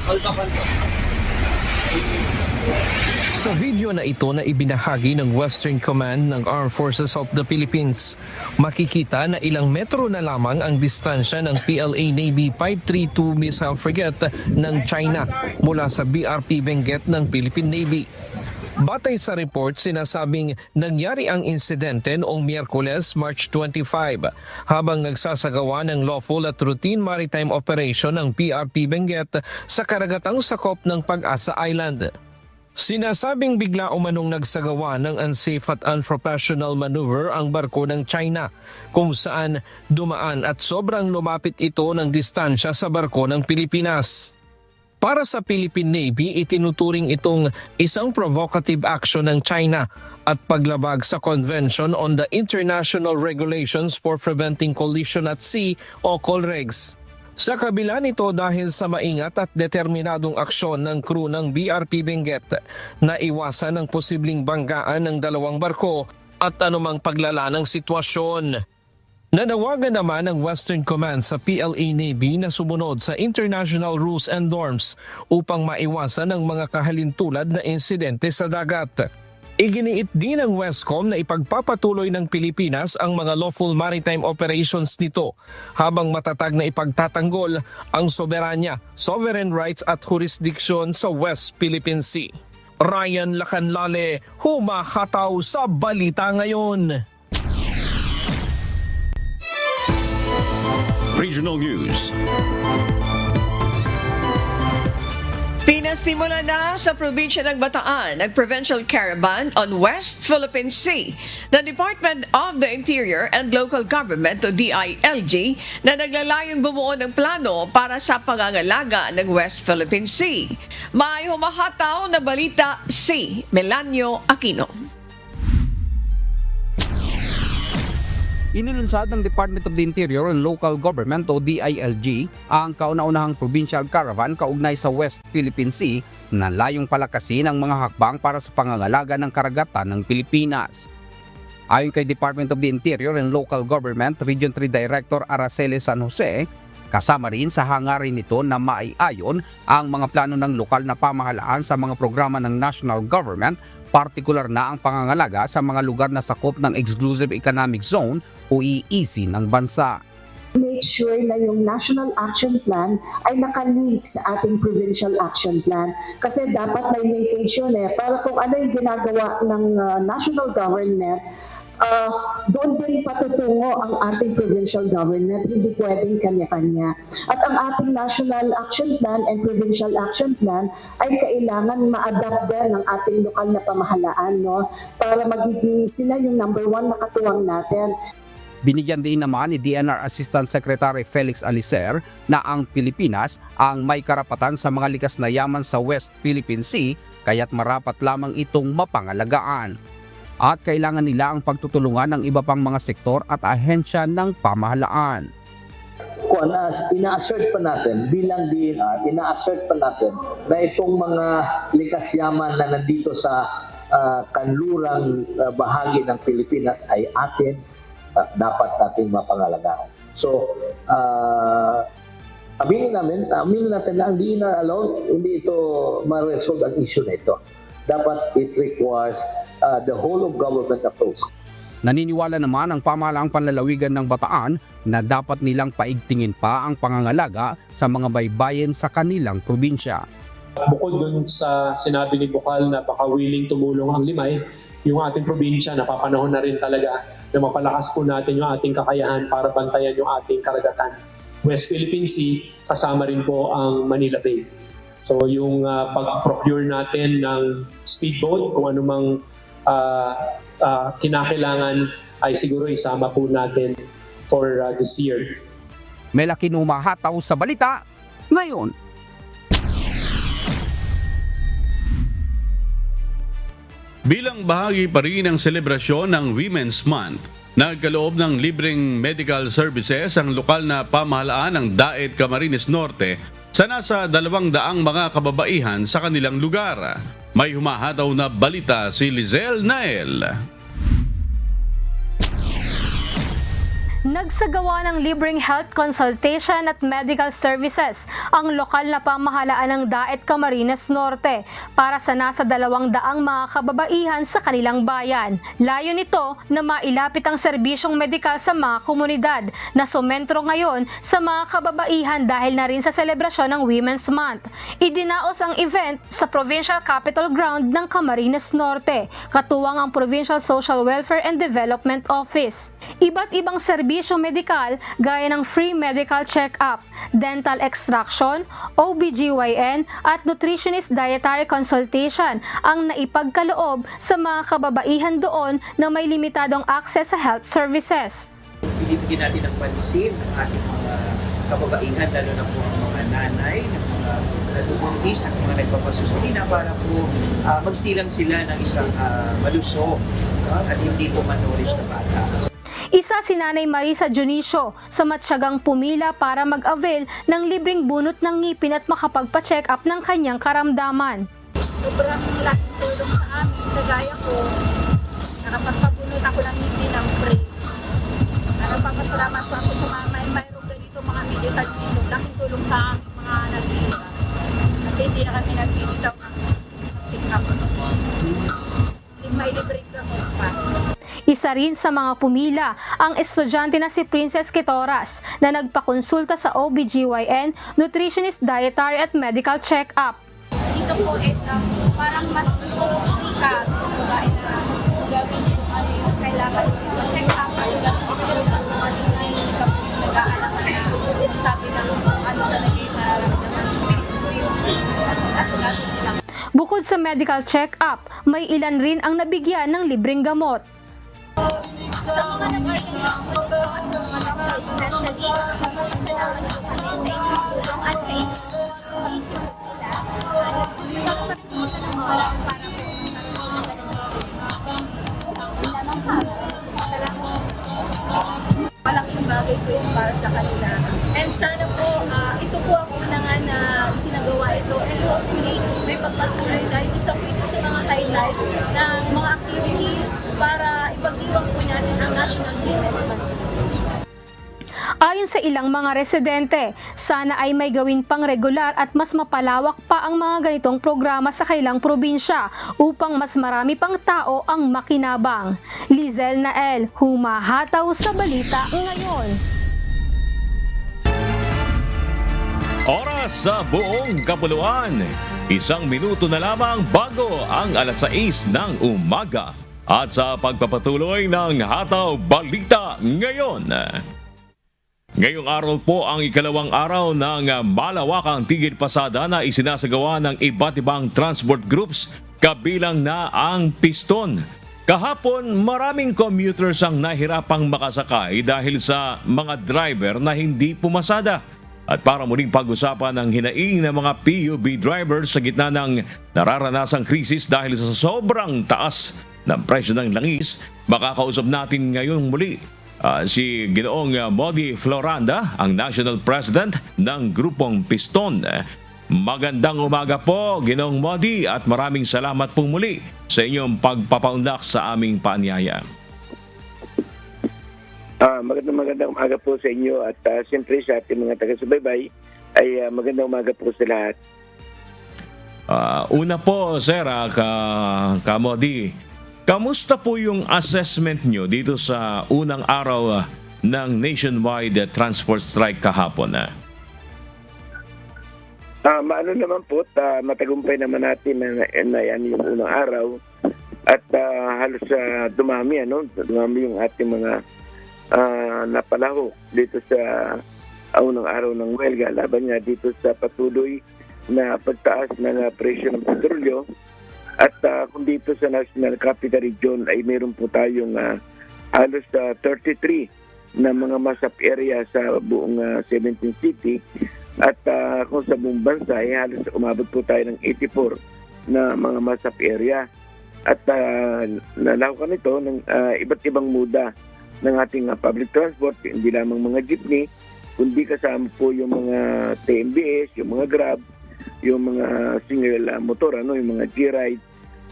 Sa video na ito na ibinahagi ng Western Command ng Armed Forces of the Philippines, makikita na ilang metro na lamang ang distansya ng PLA Navy 532 missile frigate ng China mula sa BRP Benguet ng Philippine Navy. Batay sa report, sinasabing nangyari ang insidente noong Miyerkules, March 25, habang nagsasagawa ng lawful at routine maritime operation ng PRP Benguet sa karagatang sakop ng Pag-asa Island. Sinasabing bigla umanong nagsagawa ng unsafe at unprofessional maneuver ang barko ng China, kung saan dumaan at sobrang lumapit ito ng distansya sa barko ng Pilipinas. Para sa Philippine Navy, itinuturing itong isang provocative action ng China at paglabag sa Convention on the International Regulations for Preventing Collision at Sea o COLREGS. Sa kabila nito, dahil sa maingat at determinadong aksyon ng crew ng BRP Benguet, naiwasan ang posibleng banggaan ng dalawang barko at anumang paglala ng sitwasyon. Nanawagan naman ng Western Command sa PLA Navy na sumunod sa international rules and norms upang maiwasan ang mga kahalintulad na insidente sa dagat. Iginiit din ng WESCOM na ipagpapatuloy ng Pilipinas ang mga lawful maritime operations nito habang matatag na ipagtatanggol ang soberanya, sovereign rights at jurisdiction sa West Philippine Sea. Ryan Lacanlale, humahataw sa Balita Ngayon. Regional News. Pinasimula na sa probinsya ng Bataan ang Provincial Caravan on West Philippine Sea. The Department of the Interior and Local Government o DILG na naglalayong bumuo ng plano para sa pangangalaga ng West Philippine Sea. May humahataw na balita si Melanio Aquino. Inilunsad ng Department of the Interior and Local Government o DILG ang kauna-unahang provincial caravan kaugnay sa West Philippine Sea na layong palakasin ang mga hakbang para sa pangangalaga ng karagatan ng Pilipinas. Ayon kay Department of the Interior and Local Government Region 3 Director Araceli San Jose, kasama rin sa hangarin nito na maiayon ang mga plano ng lokal na pamahalaan sa mga programa ng national government, partikular na ang pangangalaga sa mga lugar na sakop ng Exclusive Economic Zone o EEZ ng bansa. Make sure na yung National Action Plan ay nakalink sa ating Provincial Action Plan kasi dapat may linkage yun para kung ano yung ginagawa ng national government, doon din patutungo ang ating provincial government, hindi pwedeng kanya-kanya. At ang ating National Action Plan and Provincial Action Plan ay kailangan ma-adapt din ng ating lokal na pamahalaan, para magiging sila yung number one na katuwang natin. Binigyan din naman ni DNR Assistant Secretary Felix Alicer na ang Pilipinas ang may karapatan sa mga likas na yaman sa West Philippine Sea kaya't marapat lamang itong mapangalagaan. At kailangan nila ang pagtutulungan ng iba pang mga sektor at ahensya ng pamahalaan. Kung ina-assert pa natin, bilang DNR, ina-assert pa natin na itong mga likas yaman na nandito sa kanlurang bahagi ng Pilipinas ay atin, dapat natin mapangalagaan. So, aminin natin na ang DNR alone, hindi ito ma-resolve ang issue na ito. Dapat it requires the whole of government approach. Naniniwala naman ang pamahalaang panlalawigan ng Bataan na dapat nilang paigtingin pa ang pangangalaga sa mga baybayin sa kanilang probinsya. Bukod dun sa sinabi ni Bukal na baka willing tumulong ang Limay, yung ating probinsya napapanahon na rin talaga na mapalakas po natin yung ating kakayahan para bantayan yung ating karagatan. West Philippine Sea, kasama rin po ang Manila Bay. So yung pag-procure natin ng speedboat, kung anumang kinakailangan ay siguro isama po natin for this year. Melaki humahataw sa Balita Ngayon. Bilang bahagi pa rin ng selebrasyon ng Women's Month, nagkaloob ng libreng medical services ang lokal na pamahalaan ng Daet Camarines Norte sa nasa 200 mga kababaihan sa kanilang lugar. May humahataw na balita si Lizelle Nael. Nagsagawa ng libreng health consultation at medical services ang lokal na pamahalaan ng Daet Camarines Norte para sa nasa 200 mga kababaihan sa kanilang bayan. Layo nito na mailapit ang serbisyong medikal sa mga komunidad na sumentro ngayon sa mga kababaihan dahil na rin sa selebrasyon ng Women's Month. Idinaos ang event sa Provincial Capital Ground ng Camarines Norte, katuwang ang Provincial Social Welfare and Development Office. Iba't ibang serbisyo medikal gaya ng free medical check-up, dental extraction, OBGYN at nutritionist dietary consultation ang naipagkaloob sa mga kababaihan doon na may limitadong access sa health services. Binibigyan natin ng pansin ang ating mga kababaihan, lalo na po ang mga nanay, ng mga nalubuntis at mga nagpapasusulina para po magsilang sila ng isang malusog at hindi po malnourished na bata. Isa si Nanay Marisa Junicio sa matyagang pumila para mag-avail ng libreng bunot ng ngipin at makapagpa-check up ng kanyang karamdaman. Sobrang laking tulong sa amin, kagaya ko, nakapagpabunot ako ng ngipin ng free. Nagpapasalamat po ako sa mga mayroong ganito mga medical dito. Laking tulong sa aming mga nagtitinda. Kasi hindi na kami nagtitinda ng check up. May libreng gamot pa. Isa rin sa mga pumila ang estudyante na si Princess Quitoras na nagpakonsulta sa OBGYN, nutritionist dietary at medical check-up. Dito po is parang mas sikat kung gawin na gawin kung ano yung kailangan dito. Check-up, ano lang po sa loob ng mga nag-aalaman na sabi ng ano talaga yung nararamdaman. Fix po yung asagaso nila. Bukod sa medical check-up, may ilan rin ang nabigyan ng libreng gamot. Sa mga nag-organize po dito, sa mga doctor, especially, salamat po kami sa inyong tulong at sa inyong isip nila. Nagpapagpapit po sila ng oras para po lamang pa. Malaking bagay po yun para sa kanila. And sana po, ito po ang unangan na sinagawa ito. And hopefully, may pagpatuloy dahil isa po ito sa mga highlight ng mga activities para ipagdiwang po natin ang National Women's Month. Ayon sa ilang mga residente, sana ay may gawin pang regular at mas mapalawak pa ang mga ganitong programa sa kanilang probinsya upang mas marami pang tao ang makinabang. Lizel Nael, humahataw sa balita ngayon. Oras sa buong kapuluan. 1 minuto na lamang bago ang alas 6 ng umaga. At sa pagpapatuloy ng Hataw Balita ngayon. Ngayong araw po ang ikalawang araw ng malawakang tigil pasada na isinasagawa ng iba't ibang transport groups kabilang na ang Piston. Kahapon, maraming commuters ang nahirapang makasakay dahil sa mga driver na hindi pumasada. At para muling pag-usapan ang hinaing ng mga PUB drivers sa gitna ng nararanasang krisis dahil sa sobrang taas ng presyo ng langis, makakausap natin ngayon muli si Ginoong Modi Floranda, ang National President ng Grupong Piston. Magandang umaga po, Ginoong Modi, at maraming salamat po muli sa inyong pagpapaunlak sa aming paanyaya. Magandang umaga po sa inyo at siyempre sa ating mga taga-subaybay ay magandang umaga po sa lahat. Una po, Sir, Modi, kamusta po yung assessment nyo dito sa unang araw ng nationwide transport strike kahapon? Maano naman po, matagumpay naman natin na yan yung unang araw at halos dumami yung ating mga napalahok dito sa unang araw ng huelga laban nga dito sa patuloy na pagtaas ng presyo ng petrolyo. At kung dito sa National Capital Region ay meron po tayong halos 33 na mga masap area sa buong 17 city. At kung sa buong bansa ay halos umabot po tayo ng 84 na mga masap area. At nalahukan ito ng iba't ibang muda ng ating public transport, hindi lamang mga jeepney, kundi kasama po yung mga TMBS, yung mga Grab, yung mga single motor, yung mga G-Ride,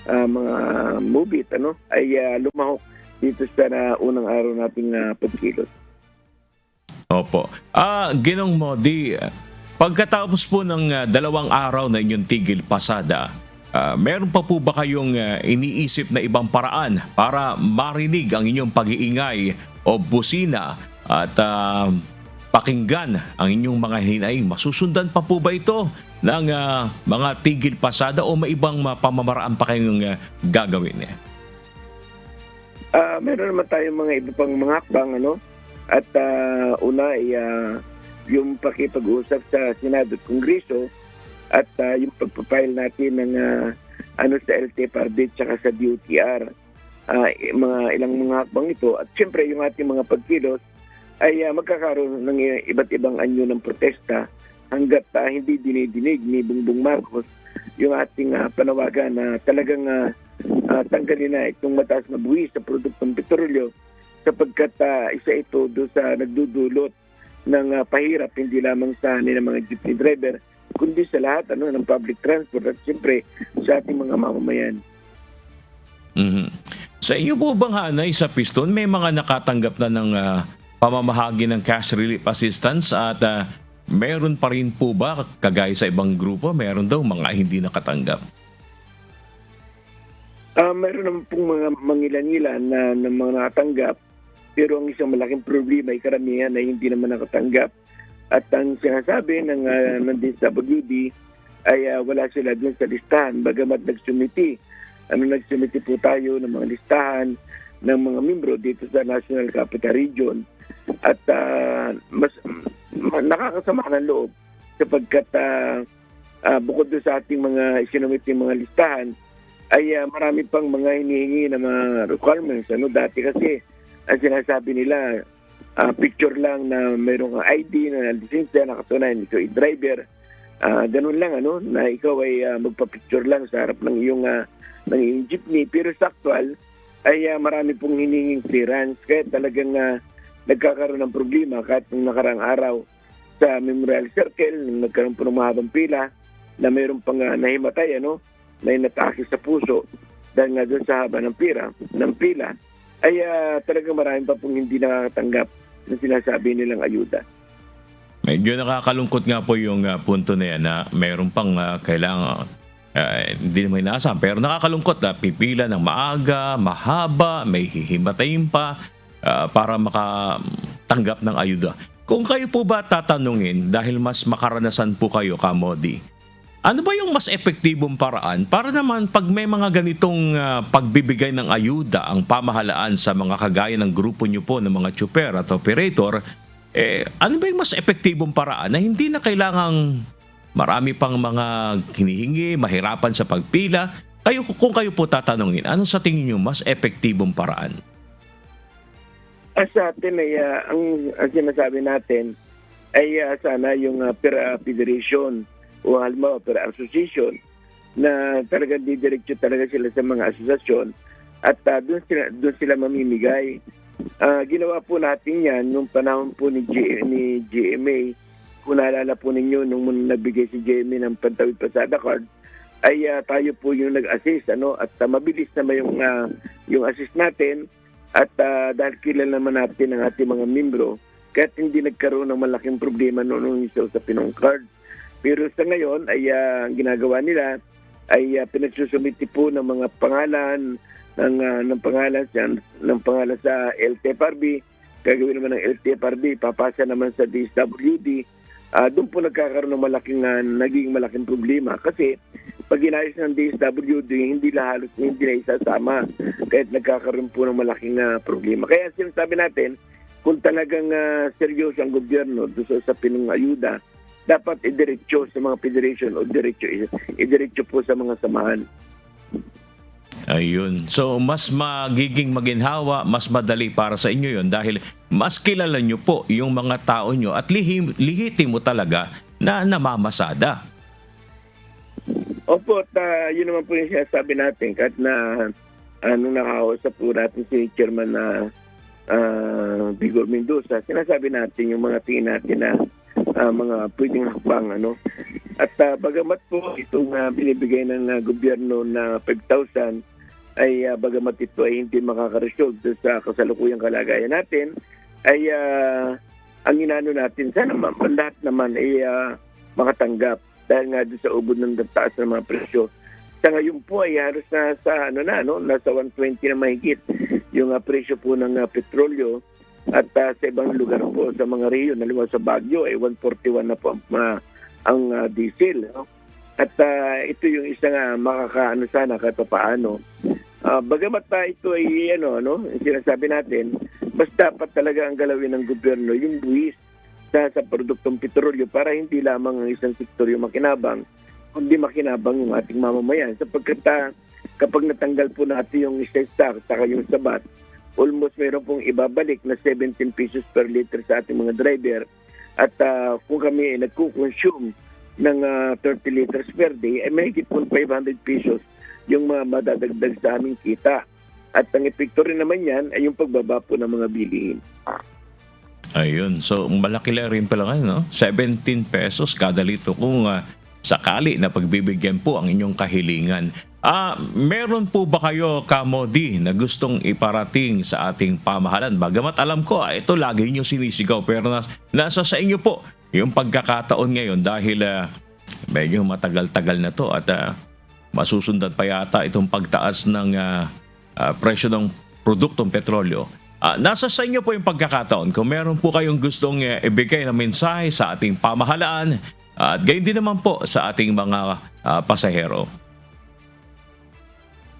mga Mobit, ay lumahok dito sa unang araw nating pagkilos. Opo. Ginong Modi, pagkatapos po ng 2 araw na inyong tigil pasada, meron pa po ba kayong iniisip na ibang paraan para marinig ang inyong pag-iingay o busina at pakinggan ang inyong mga hinaing? Masusundan pa po ba ito ng mga tigil pasada o may ibang pamamaraan pa kayong gagawin? Meron naman tayong mga iba pang mga hakbang, ano? At una ay yung pakipag-usap sa Senado at Kongreso at yung pagpapile natin ng sa LTFRB at sa DOTR. Mga ilang mga hakbang ito. At siyempre yung ating mga pagkilos ay magkakaroon ng iba't ibang anyo ng protesta hanggat hindi dinidinig ni Bongbong Marcos yung ating panawagan na talagang tanggalin na itong mataas na buwis sa produktong petrolyo sapagkat isa ito doon sa nagdudulot ng pahirap hindi lamang sa mga jeepney driver kundi sa lahat ng public transport at siyempre sa ating mga mamamayan. Mm-hmm. Sa iyo po bang hanay sa Piston may mga nakatanggap na ng pamamahagi ng cash relief assistance at meron pa rin po ba kagaya sa ibang grupo meron daw mga hindi nakatanggap? Meron naman pong mga mangilan-ilan na mga nakatanggap pero ang isang malaking problema ay karamihan na hindi naman nakatanggap. At ang sinasabi ng DSWD ay wala sila dun sa listahan bagamat nagsumiti. Nagsumiti po tayo ng mga listahan ng mga membro dito sa National Capital Region at mas nakakasama ng loob sapagkat bukod doon sa ating mga isinumiti mga listahan ay marami pang mga hinihingi na mga requirements. Dati kasi ang sinasabi nila picture lang na mayroong ID na lisensya nakatunayan ikaw ay driver. Ganun lang na ikaw ay magpa-picture lang sa harap ng iyong jeepney pero sa actual ay marami pong hinihinging clearance kaya talagang nagkakaroon ng problema kahit nung nakarang araw sa Memorial Circle nung nagkaroon po ng mahabang pila na mayroon pang nahimatay na inatake sa puso dahil nga doon sa haba ng pila ay talagang marami pa pong hindi nakakatanggap ng sinasabi nilang ayuda. Medyo nakakalungkot nga po yung punto na yan na mayroon pang kailangan hindi naman inaasahan pero nakakalungkot pipila ng maaga, mahaba, may hihimatayin pa para makatanggap ng ayuda. Kung kayo po ba tatanungin dahil mas makaranasan po kayo, Kamodi, ano ba yung mas epektibong paraan para naman pag may mga ganitong pagbibigay ng ayuda ang pamahalaan sa mga kagaya ng grupo nyo po ng mga tsuper at operator, ano ba yung mas epektibong paraan na hindi na kailangang marami pang mga hinihingi, mahirapan sa pagpila? Kung kayo po tatanungin, ano sa tingin nyo mas epektibong paraan? Sa atin ay ang sinasabi natin ay sana yung per federation o halimbawa per association na talagang didiretso talaga sila sa mga asosasyon at doon sila mamimigay. Ginawa po natin yan nung panahon po ni GMA. Kung naalala po ninyo nung nagbigay si GMA ng Pantawid Pasada Card ay tayo po yung nag-assist at mabilis naman yung assist natin at dahil kilala naman natin ang ating mga membro kahit hindi nagkaroon ng malaking problema noong isa sa Pinong Card. Pero sa ngayon ay ang ginagawa nila ay pinagsusumiti po ng mga pangalan ng pangalan sa LTFRB. Gagawin naman ng LTFRB, papasa naman sa DSWD. Doon po nagkakaroon ng naging malaking problema kasi pag inayos ng DSWD hindi na isasama kahit nagkakaroon po ng malaking problema. Kaya sinasabi natin kung talagang seryoso ang gobyerno doon sa Pinong ayuda dapat idiretso sa mga federation o idiretso po sa mga samahan. Ayun. So, mas magiging maginhawa, mas madali para sa inyo yon dahil mas kilala nyo po yung mga tao nyo at lihitin mo talaga na namamasada. Opo, yun naman po yung sinasabi natin kahit na nung nakausap po natin si Chairman na Vigor Mendoza, sinasabi natin yung mga tingin natin na mga pwedeng hakbang. At bagamat po itong binibigay ng gobyerno na 5,000 ay bagamat ito ay hindi makakaresolve sa kasalukuyang kalagayan natin ay ang inano natin, sana lahat naman ay makatanggap dahil nga doon sa ubod ng taas ng mga presyo. Sa ngayon po ay halos nasa nasa 120 na mahigit yung presyo po ng petrolyo at sa ibang lugar po sa mga rehiyon, halimbawa sa Baguio ay 141 na po ang diesel. No? At ito yung isang makakaano sana kahit paano. Bagamat ito ay sinasabi natin, mas dapat talaga ang galawin ng gobyerno yung buwis sa produktong petrolyo para hindi lamang ang isang sektor yung makinabang, kundi makinabang yung ating mamamayan. Sapagkat kapag natanggal po natin yung sales tax saka yung sabat, almost meron pong ibabalik na 17 pesos per liter sa ating mga driver. At kung kami ay nagkukonsume ng 30 liters per day, ay mahigit po 500 pesos yung madadagdag sa aming kita. At ang epekto rin naman yan ay yung pagbaba po ng mga bilihin. Ayun. So, malaki lang rin pala ngayon, no? 17 pesos kada litro kung sakali na pagbibigyan po ang inyong kahilingan. Meron po ba kayo, Kamodi, na gustong iparating sa ating pamahalan? Bagamat alam ko, ito lagi nyo sinisigaw, pero nasa sa inyo po yung pagkakataon ngayon dahil medyo matagal-tagal na to at masusundan pa yata itong pagtaas ng presyo ng produktong petrolyo. Nasa sa inyo po yung pagkakataon. Kung meron po kayong gustong ibigay na mensahe sa ating pamahalaan at gayon din naman po sa ating mga pasahero.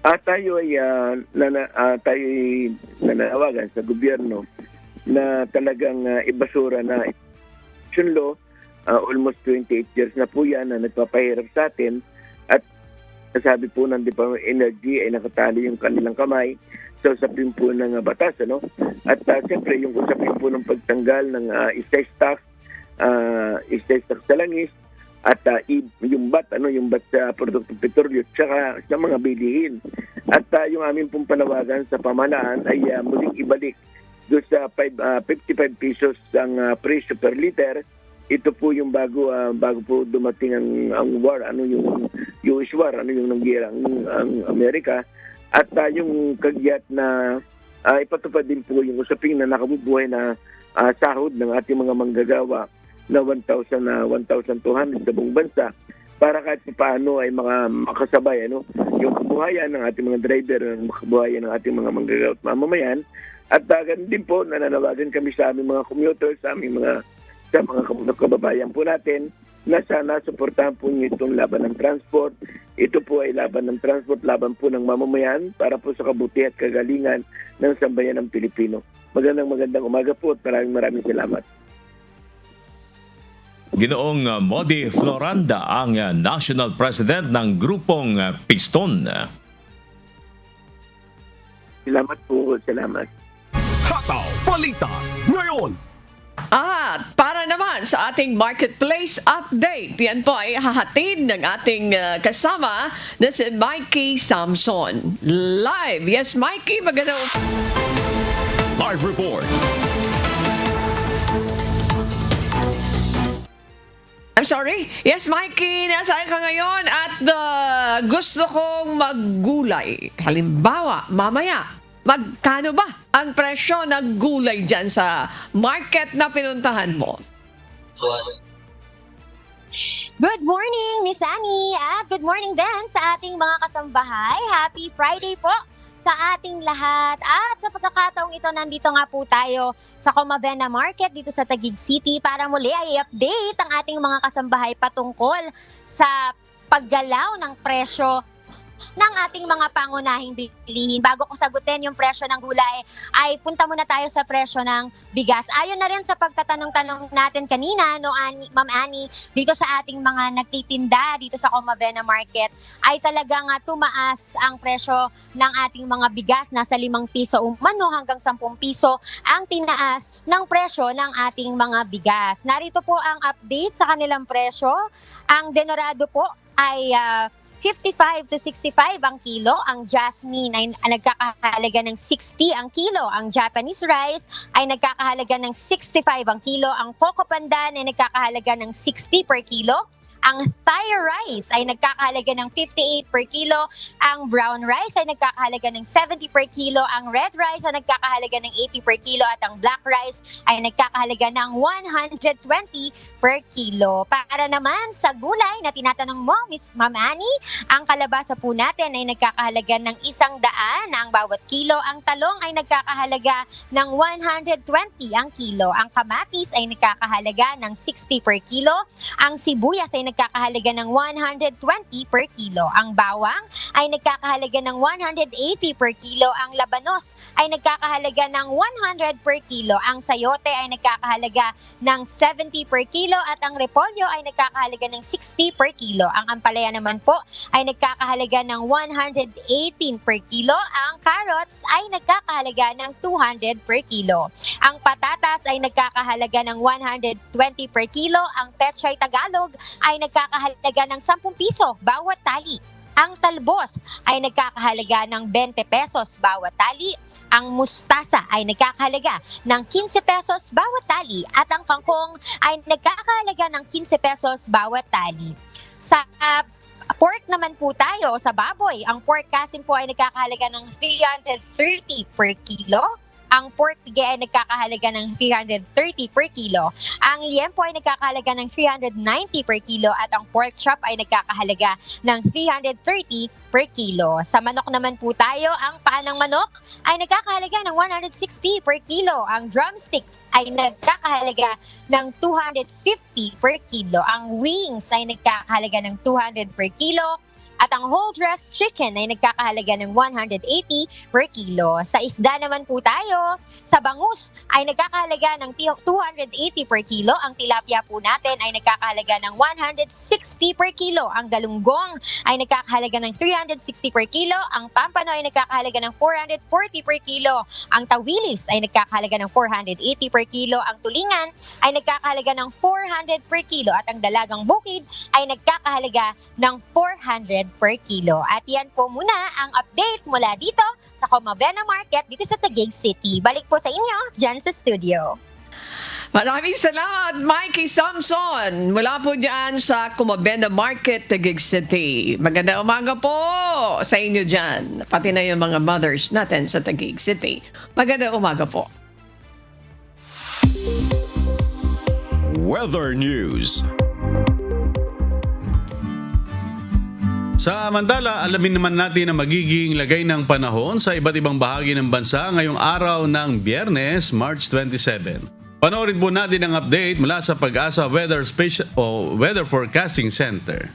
Tayo ay nananawagan sa gobyerno na talagang ibasura na law, almost 28 years na po yan na nagpapahirap sa atin at sabi po ng Department of Energy ay nakatali yung kanilang kamay sa usapin po ng batas. At siyempre yung usapin po ng pagtanggal ng excise tax sa langis at yung VAT, yung VAT sa produktong petrolyo tsaka sa mga bilihin. At yung aming pong panawagan sa pamahalaan ay muling ibalik doon sa 55 pesos ang presyo per liter. Ito po yung bago po dumating ang war, yung US war, yung nangyari ang Amerika. At yung kagyat na ipatupad din po yung usaping na nakabubuhay na sahod ng ating mga manggagawa na 1,200 sa buong bansa para kahit paano ay makasabay yung kabuhayan ng ating mga driver, makabuhayan ng ating mga manggagawa at mamamayan. At ganun din po, nananawagan kami sa aming mga commuters, sa mga kababayan po natin na sana suportahan po niyo itong laban ng transport. Ito po ay laban ng transport, laban po ng mamamayan para po sa kabuti at kagalingan ng sambayan ng Pilipino. Magandang umaga po at maraming salamat. Ginoong Modi Floranda ang National President ng grupong Piston. Salamat po, salamat. Hataw Balita ngayon. At para naman sa ating marketplace update, yan po ay hahatid ng ating kasama na si Mikey Samson. Live! Yes, Mikey, magandang Live report. I'm sorry? Yes, Mikey, nasaan ka ngayon? At gusto kong maggulay. Halimbawa, mamaya, magkano ba ang presyo ng gulay dyan sa market na pinuntahan mo? Good morning, Miss Annie. At good morning din sa ating mga kasambahay. Happy Friday po sa ating lahat. At sa pagkakataong ito, nandito nga po tayo sa Comavena Market dito sa Taguig City para muli ay update ang ating mga kasambahay patungkol sa paggalaw ng presyo ng ating mga pangunahing bilihin. Bago ko sagutin yung presyo ng gulay, ay punta muna tayo sa presyo ng bigas. Ayon na rin sa pagtatanong-tanong natin kanina, Ma'am Annie, dito sa ating mga nagtitinda dito sa Comavena Market, ay talagang tumaas ang presyo ng ating mga bigas. Nasa 5 piso umano hanggang 10 piso ang tinaas ng presyo ng ating mga bigas. Narito po ang update sa kanilang presyo. Ang Denorado po ay 55 to 65 ang kilo. Ang Jasmine ay nagkakahalaga ng 60 ang kilo. Ang Japanese rice ay nagkakahalaga ng 65 ang kilo. Ang Coco Pandan ay nagkakahalaga ng 60 per kilo. Ang Thai rice ay nagkakahalaga ng 58 per kilo. Ang brown rice ay nagkakahalaga ng 70 per kilo. Ang red rice ay nagkakahalaga ng 80 per kilo. At ang black rice ay nagkakahalaga ng 120 per kilo. Para naman sa gulay na tinatanong mo, Miss Mamani, ang kalabasa po natin ay nagkakahalaga ng 100 ang bawat kilo. Ang talong ay nagkakahalaga ng 120 ang kilo. Ang kamatis ay nagkakahalaga ng 60 per kilo. Ang sibuyas ay nagkakahalaga ng 120 per kilo. Ang bawang ay nagkakahalaga ng 180 per kilo. Ang labanos ay nagkakahalaga ng 100 per kilo. Ang sayote ay nagkakahalaga ng 70 per kilo at ang repolyo ay nagkakahalaga ng 60 per kilo. Ang ampalaya naman po ay nagkakahalaga ng 118 per kilo. Ang carrots ay nagkakahalaga ng 200 per kilo. Ang patatas ay nagkakahalaga ng 120 per kilo. Ang pechay Tagalog ay nagkakahalaga ng 10 piso bawat tali. Ang talbos ay nagkakahalaga ng 20 pesos bawat tali. Ang mustasa ay nagkakahalaga ng 15 pesos bawat tali. At ang kangkong ay nagkakahalaga ng 15 pesos bawat tali. Sa pork naman po tayo, sa baboy, ang pork kasim po ay nagkakahalaga ng 330 per kilo. Ang pork pigi ay nagkakahalaga ng 330 per kilo. Ang liempo ay nagkakahalaga ng 390 per kilo at ang pork chop ay nagkakahalaga ng 330 per kilo. Sa manok naman po tayo, ang paa ng manok ay nagkakahalaga ng 160 per kilo. Ang drumstick ay nagkakahalaga ng 250 per kilo. Ang wings ay nagkakahalaga ng 200 per kilo. At ang whole dressed chicken ay nagkakahalaga ng 180 per kilo. Sa isda naman po tayo, sa bangus ay nagkakahalaga ng 280 per kilo. Ang tilapia po natin ay nagkakahalaga ng 160 per kilo. Ang galunggong ay nagkakahalaga ng 360 per kilo. Ang pampano ay nagkakahalaga ng 440 per kilo. Ang tawilis ay nagkakahalaga ng 480 per kilo. Ang tulingan ay nagkakahalaga ng 400 per kilo. At ang dalagang bukid ay nagkakahalaga ng 400 per kilo. At yan po muna ang update mula dito sa Comabena Market dito sa Taguig City. Balik po sa inyo dyan sa studio. Maraming salamat, Mikey Samson. Mula po dyan sa Comabena Market, Taguig City. Magandang umaga po sa inyo dyan. Pati na yung mga mothers natin sa Taguig City. Magandang umaga po. Weather News. Samantala, alamin naman natin ang magiging lagay ng panahon sa iba't ibang bahagi ng bansa ngayong araw ng Biyernes, March 27. Panoorin po natin ang update mula sa Pag-asa Weather Forecasting Center.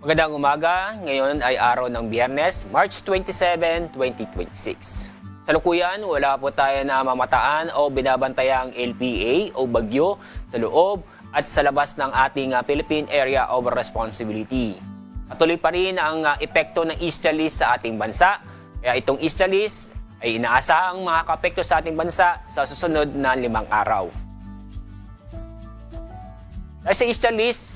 Magandang umaga, ngayon ay araw ng Biyernes, March 27, 2026. Sa lukuyan, wala po tayo na mamataan o binabantayang LPA o bagyo sa loob at sa labas ng ating Philippine Area of Responsibility. Patuloy pa rin ang epekto ng easterlies sa ating bansa. Kaya itong easterlies ay inaasahang makakapekto sa ating bansa sa susunod na 5 araw. Dahil sa easterlies,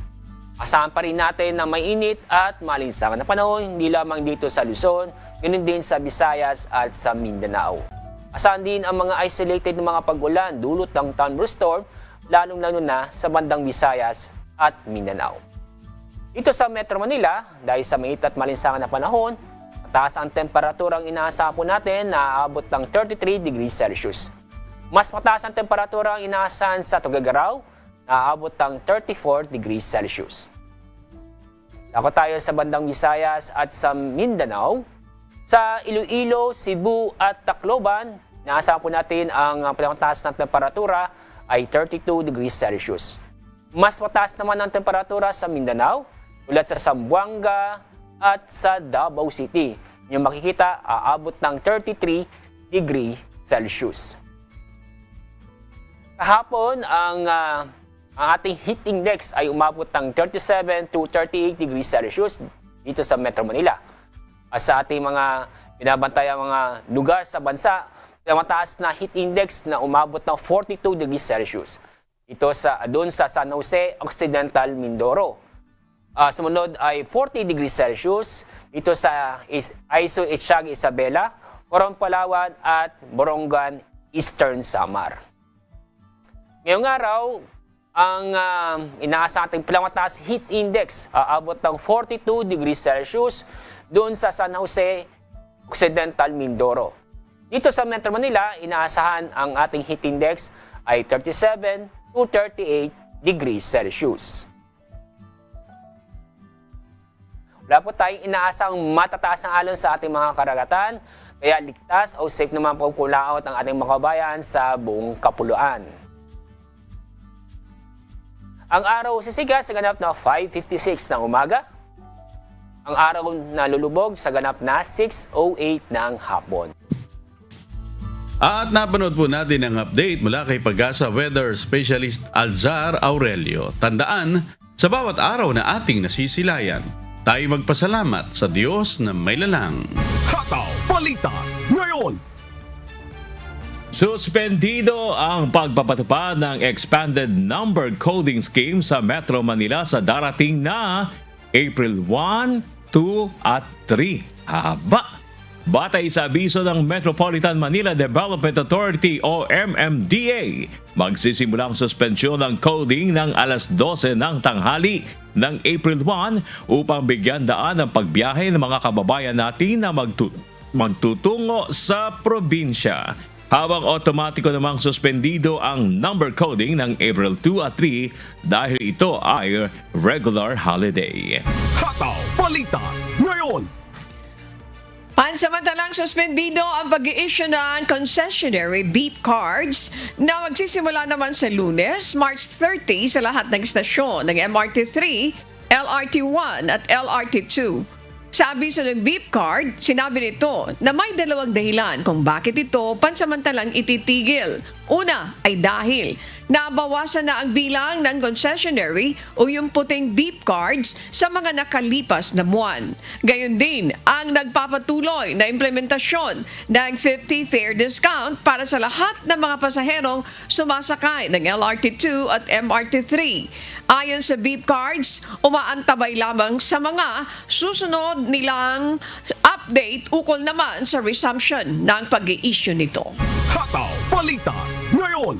asahan pa rin natin na mainit at malinsangan na panahon hindi lamang dito sa Luzon, ganoon din sa Visayas at sa Mindanao. Asahan din ang mga isolated na mga pag-ulan dulot ng thunderstorm, lalong-lalo na sa bandang Visayas at Mindanao. Dito sa Metro Manila, dahil sa mainit at malinsangan na panahon, mataas ang temperaturang inaasahan po natin na aabot ng 33 degrees Celsius. Mas mataas ang temperaturang inaasahan sa Tuguegarao na aabot ng 34 degrees Celsius. Dako tayo sa bandang Visayas at sa Mindanao. Sa Iloilo, Cebu at Tacloban, inaasahan po natin ang pinakamataas ng temperatura ay 32 degrees Celsius. Mas mataas naman ang temperatura sa Mindanao, tulad sa Zamboanga at sa Davao City. Yung makikita, aabot ng 33 degrees Celsius. Kahapon, ang ating heat index ay umabot ng 37 to 38 degrees Celsius dito sa Metro Manila. At sa ating mga binabantayang mga lugar sa bansa, mataas na heat index na umabot ng 42 degrees Celsius. Ito doon sa San Jose, Occidental, Mindoro. Sumunod ay 40 degrees Celsius dito sa Aiso, Etsague, Isabela, Coron, Palawan at Borongan, Eastern Samar. Ngayong araw, Ang inaasang ating pinakamataas heat index aabot ng 42 degrees Celsius doon sa San Jose, Occidental Mindoro. Dito sa Metro Manila, inaasahan ang ating heat index ay 37 to 38 degrees Celsius. Wala po tayong inaasang matataas na alon sa ating mga karagatan, kaya ligtas o safe naman po kulaot ang ating mga kabayan sa buong kapuluan. Ang araw sisigat sa ganap na 5:56 ng umaga. Ang araw na lulubog sa ganap na 6:08 ng hapon. At napanood po natin ang update mula kay Pag-asa Weather Specialist Alzar Aurelio. Tandaan, sa bawat araw na ating nasisilayan, tayo magpasalamat sa Diyos na may lalang. Hataw Balita ngayon. Suspendido ang pagpapatupad ng expanded number coding scheme sa Metro Manila sa darating na April 1, 2 at 3. Haba! Batay sa abiso ng Metropolitan Manila Development Authority o MMDA, magsisimula ang suspensyon ng coding ng alas 12 ng tanghali ng April 1 upang bigyan daan ang pagbiyahe ng mga kababayan natin na magtutungo sa probinsya. Habang otomatiko namang suspendido ang number coding ng April 2 at 3 dahil ito ay regular holiday. Hataw Balita ngayon. Pansamantalang suspendido ang pag-i-issue ng concessionary beep cards na magsisimula naman sa Lunes, March 30 sa lahat ng istasyon ng MRT3, LRT1 at LRT2. Sa abiso ng beep card, sinabi nito na may dalawang dahilan kung bakit ito pansamantalang ititigil. Una ay dahil nabawasan na ang bilang ng concessionary o yung puting beep cards sa mga nakalipas na buwan. Gayon din ang nagpapatuloy na implementasyon ng 50 fare discount para sa lahat ng mga pasaherong sumasakay ng LRT2 at MRT3. Ayon sa beep cards, umaantabay lamang sa mga susunod nilang update ukol naman sa resumption ng pag-i-issue nito. Hataw Balita ngayon.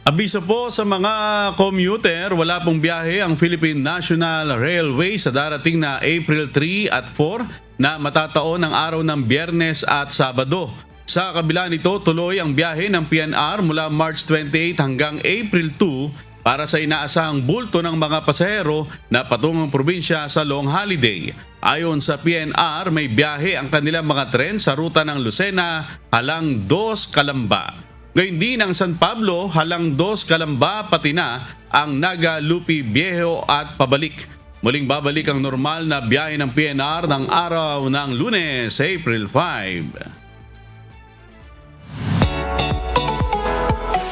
Abiso po sa mga commuter, wala pong biyahe ang Philippine National Railway sa darating na April 3 at 4 na matataon ng araw ng Biyernes at Sabado. Sa kabila nito, tuloy ang biyahe ng PNR mula March 28 hanggang April 2 para sa inaasahang bulto ng mga pasahero na patungong probinsya sa long holiday. Ayon sa PNR, may biyahe ang kanilang mga tren sa ruta ng Lucena halang 2 Calamba. Gayun din ang San Pablo halang 2 Calamba pati na ang Naga Lupi Viejo at pabalik. Muling babalik ang normal na biyahe ng PNR ng araw ng Lunes, April 5.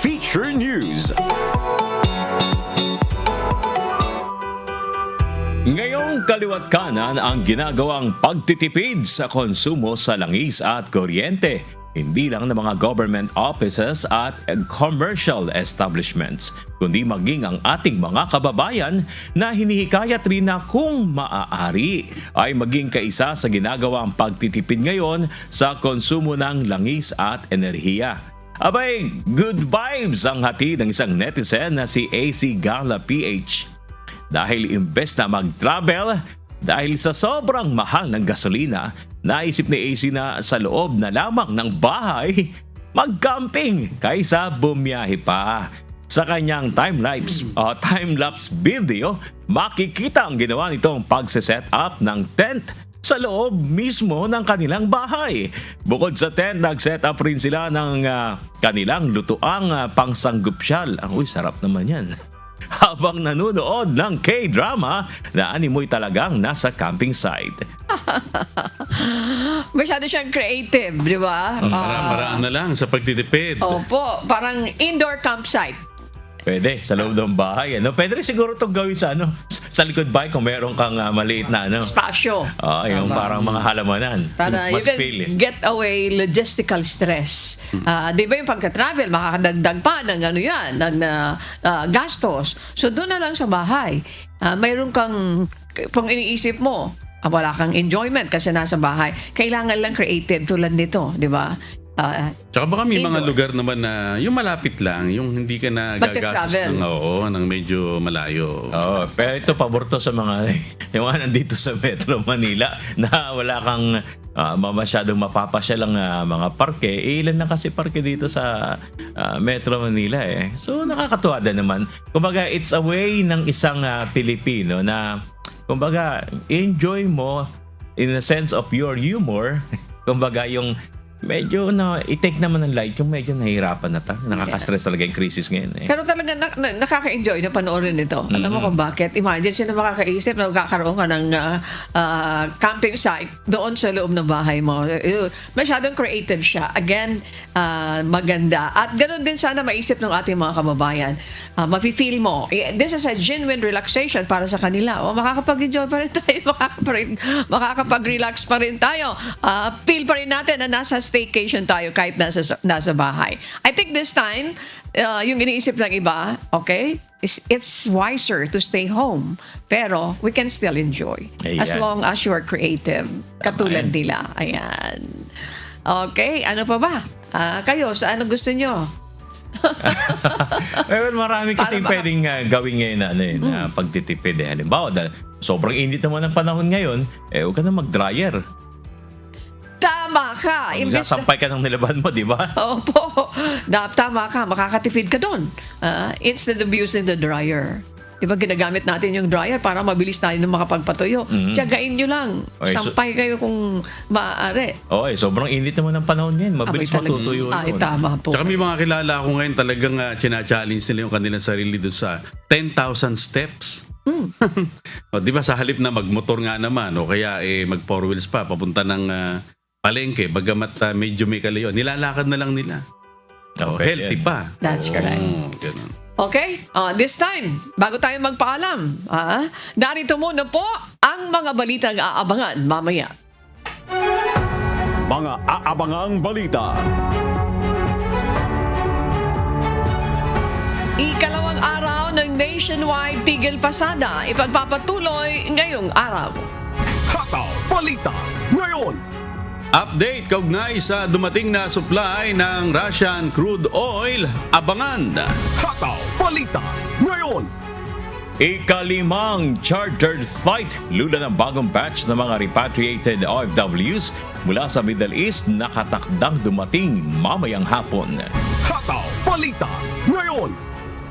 Feature News. Ngayong kaliwat kanan ang ginagawang pagtitipid sa konsumo sa langis at kuryente. Hindi lang ng mga government offices at commercial establishments, kundi maging ang ating mga kababayan na hinihikayat rin na kung maaari ay maging kaisa sa ginagawang pagtitipid ngayon sa konsumo ng langis at enerhiya. Abay, good vibes ang hatid ng isang netizen na si AC Gala PH. Dahil imbes na mag-travel, dahil sa sobrang mahal ng gasolina, naisip ni AC na sa loob na lamang ng bahay, mag-camping kaysa bumiyahe pa. Sa kanyang time-lapse video, makikita ang ginawa nitong pagse-set up ng tent sa loob mismo ng kanilang bahay. Bukod sa tent, nag-set up rin sila ng kanilang lutuang pangsanggupsyal. Uy, sarap naman yan. Habang nanonood ng K-drama na animoy talagang nasa camping site. Masyado siyang creative, di ba? Maraan na lang sa pagtitipid. Opo, parang indoor campsite. Pwede, sa loob ng bahay. Pwede rin siguro itong gawin sa likod bahay kung meron kang maliit na spasyo. Yung parang mga halamanan. Para you can get away logistical stress. Di ba yung pagka-travel, makakadagdag pa ng ng gastos. So doon na lang sa bahay. Mayroon kang, kung iniisip mo, wala kang enjoyment kasi nasa bahay. Kailangan lang creative tulad nito, di ba? Tsaka baka may mga indoor. lugar naman na yung malapit lang, yung hindi ka na But to gagastos travel. ng medyo malayo. Oo, pero ito pabor to sa mga yung mga nandito sa Metro Manila na wala kang masyadong mapapasya lang mga parke. Ilan lang kasi parke dito sa Metro Manila eh. So nakakatuwa din naman. Kumbaga it's a way ng isang Pilipino na kumbaga enjoy mo in the sense of your humor. Kumbaga yung medyo i-take naman ng light yung medyo nahihirapan na nakaka-stress talaga yung crisis ngayon eh. Pero talaga nakaka-enjoy na panoorin ito. Alam mo kung bakit? Imagine sino makakaisip na magkakaroon ka ng camping site doon sa loob ng bahay mo. Masyadong creative siya. Again, maganda. At ganoon din sana maisip ng ating mga kababayan. Mafe-feel mo. This is a genuine relaxation para sa kanila. Makakapag-enjoy pa rin tayo. Makakapag-relax pa rin tayo. Feel pa rin natin na nasa staycation tayo kahit nasa bahay. I think this time, yung iniisip ng iba, okay, it's wiser to stay home. Pero we can still enjoy. As Ayan. long as you are creative. Katulad nila. Ayan. Okay, ano pa ba? Kayo, sa ano gusto nyo? Well, marami kasi pwedeng gawin ngayon na pagtitipid. Halimbawa, sobrang init naman ng panahon ngayon, huwag ka na mag-dryer. Tama ka. Sasampay ka ng nilaban mo, di ba? Opo. Tama ka. Makakatipid ka doon. Instead of using the dryer. Diba ginagamit natin yung dryer para mabilis tayo na makapagpatuyo. Tiyagain nyo lang. Okay, Sampay kayo kung maaari. Sobrang init naman ng panahon ngayon. Mabilis matutuyo. Tama po. Tsaka may mga kilala ko ngayon talagang china-challenge nila yung kanilang sarili doon sa 10,000 steps. O, di ba sa halip na magmotor nga naman o kaya mag four wheels pa papunta ng palengke, bagamat medyo may kalayo, nilalakad na lang nila. Healthy pa. That's correct. Ganun. Okay, this time, bago tayo magpaalam, narito muna po ang mga balitang aabangan mamaya. Mga aabangang balita. Ikalawang araw ng nationwide tigil pasada, ipagpapatuloy ngayong araw. Hataw balita ngayon. Update kaugnay sa dumating na supply ng Russian crude oil. Abangan! Hataw balita ngayon. Ikalimang chartered flight, lula ng bagong batch ng mga repatriated OFWs mula sa Middle East nakatakdang dumating mamayang hapon. Hataw balita ngayon.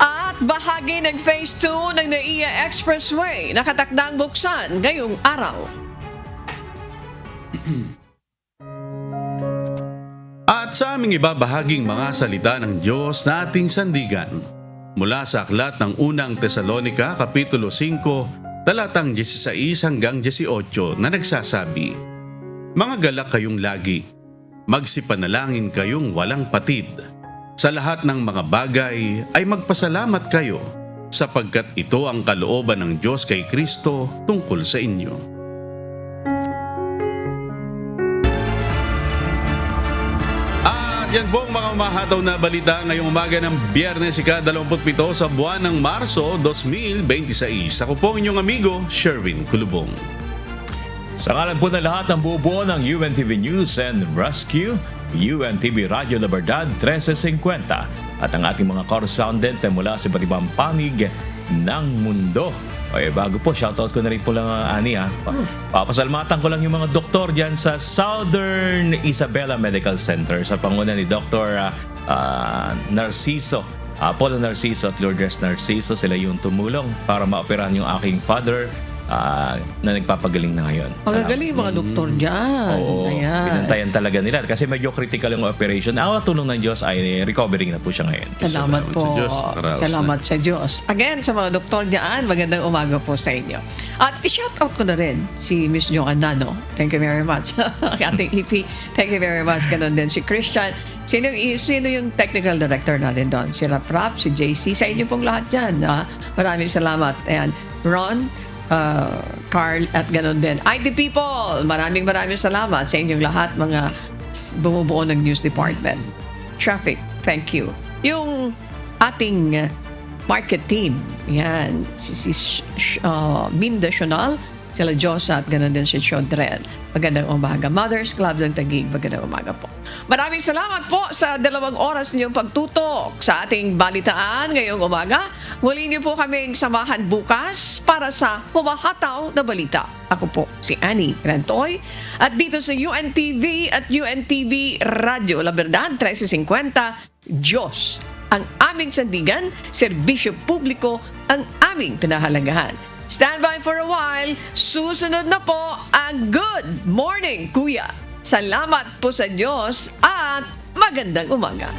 At bahagi ng Phase 2 ng NAIA Expressway nakatakdang buksan ngayong araw. At sa aming ibabahaging mga salita ng Diyos na ating sandigan mula sa aklat ng unang Tesalonica Kapitulo 5 talatang 16 hanggang 18 na nagsasabi, Mga galak kayong lagi, magsipanalangin kayong walang patid. Sa lahat ng mga bagay ay magpasalamat kayo sapagkat ito ang kalooban ng Diyos kay Kristo tungkol sa inyo. Yan po ang mga umahataw na balita ngayong umaga ng Biyernes, ika-27 sa buwan ng Marso 2026. Ako po ang inyong amigo, Sherwin Kulubong. Sa ngalan po na lahat ng bubuo ng UNTV News and Rescue, UNTV Radio La Verdad 1350 at ang ating mga correspondent mula sa iba't ibang panig ng mundo. Bago po, shoutout ko na rin po lang Ani. Papasalamatan ko lang yung mga doktor dyan sa Southern Isabela Medical Center sa panguna ni Dr. Narciso. Apollo Narciso at Lourdes Narciso, sila yung tumulong para maoperahan yung aking father na nagpapagaling na ngayon. Pagagaling yung mga doktor dyan. Oo, pinantayan talaga nila kasi medyo critical yung operation. Awa tulong ng Diyos ay recovering na po siya ngayon. Salamat po. sa Diyos. Salamat sa Diyos. Again, sa mga doktor dyan, magandang umaga po sa inyo. At i-shoutout ko na rin si Miss Joanna, no? Thank you very much. Ating EP, thank you very much. Ganon din si Christian. Sino yung technical director natin doon? Si Raprap, si JC, sa inyo pong lahat dyan. Maraming salamat. Ayan, Ron, Carl at ganon din. IT people, maraming salamat sa inyong lahat, mga bumubuo ng news department. Traffic, thank you. Yung ating market team, yan, si Minda Sional, sila Diyosa at ganoon din si Chodren. Magandang umaga. Mothers Club ng Taguig, magandang umaga po. Maraming salamat po sa 2 oras niyong pagtutok sa ating balitaan ngayong umaga. Muli niyo po kaming samahan bukas para sa Pumahataw na Balita. Ako po si Annie Rentoy at dito sa UNTV at UNTV Radio La Verdad 1350, Diyos ang aming sandigan, serbisyo publiko ang aming pinahalagahan. Stand by for a while. Susunod na po ang Good Morning Kuya. Salamat po sa Diyos at magandang umaga.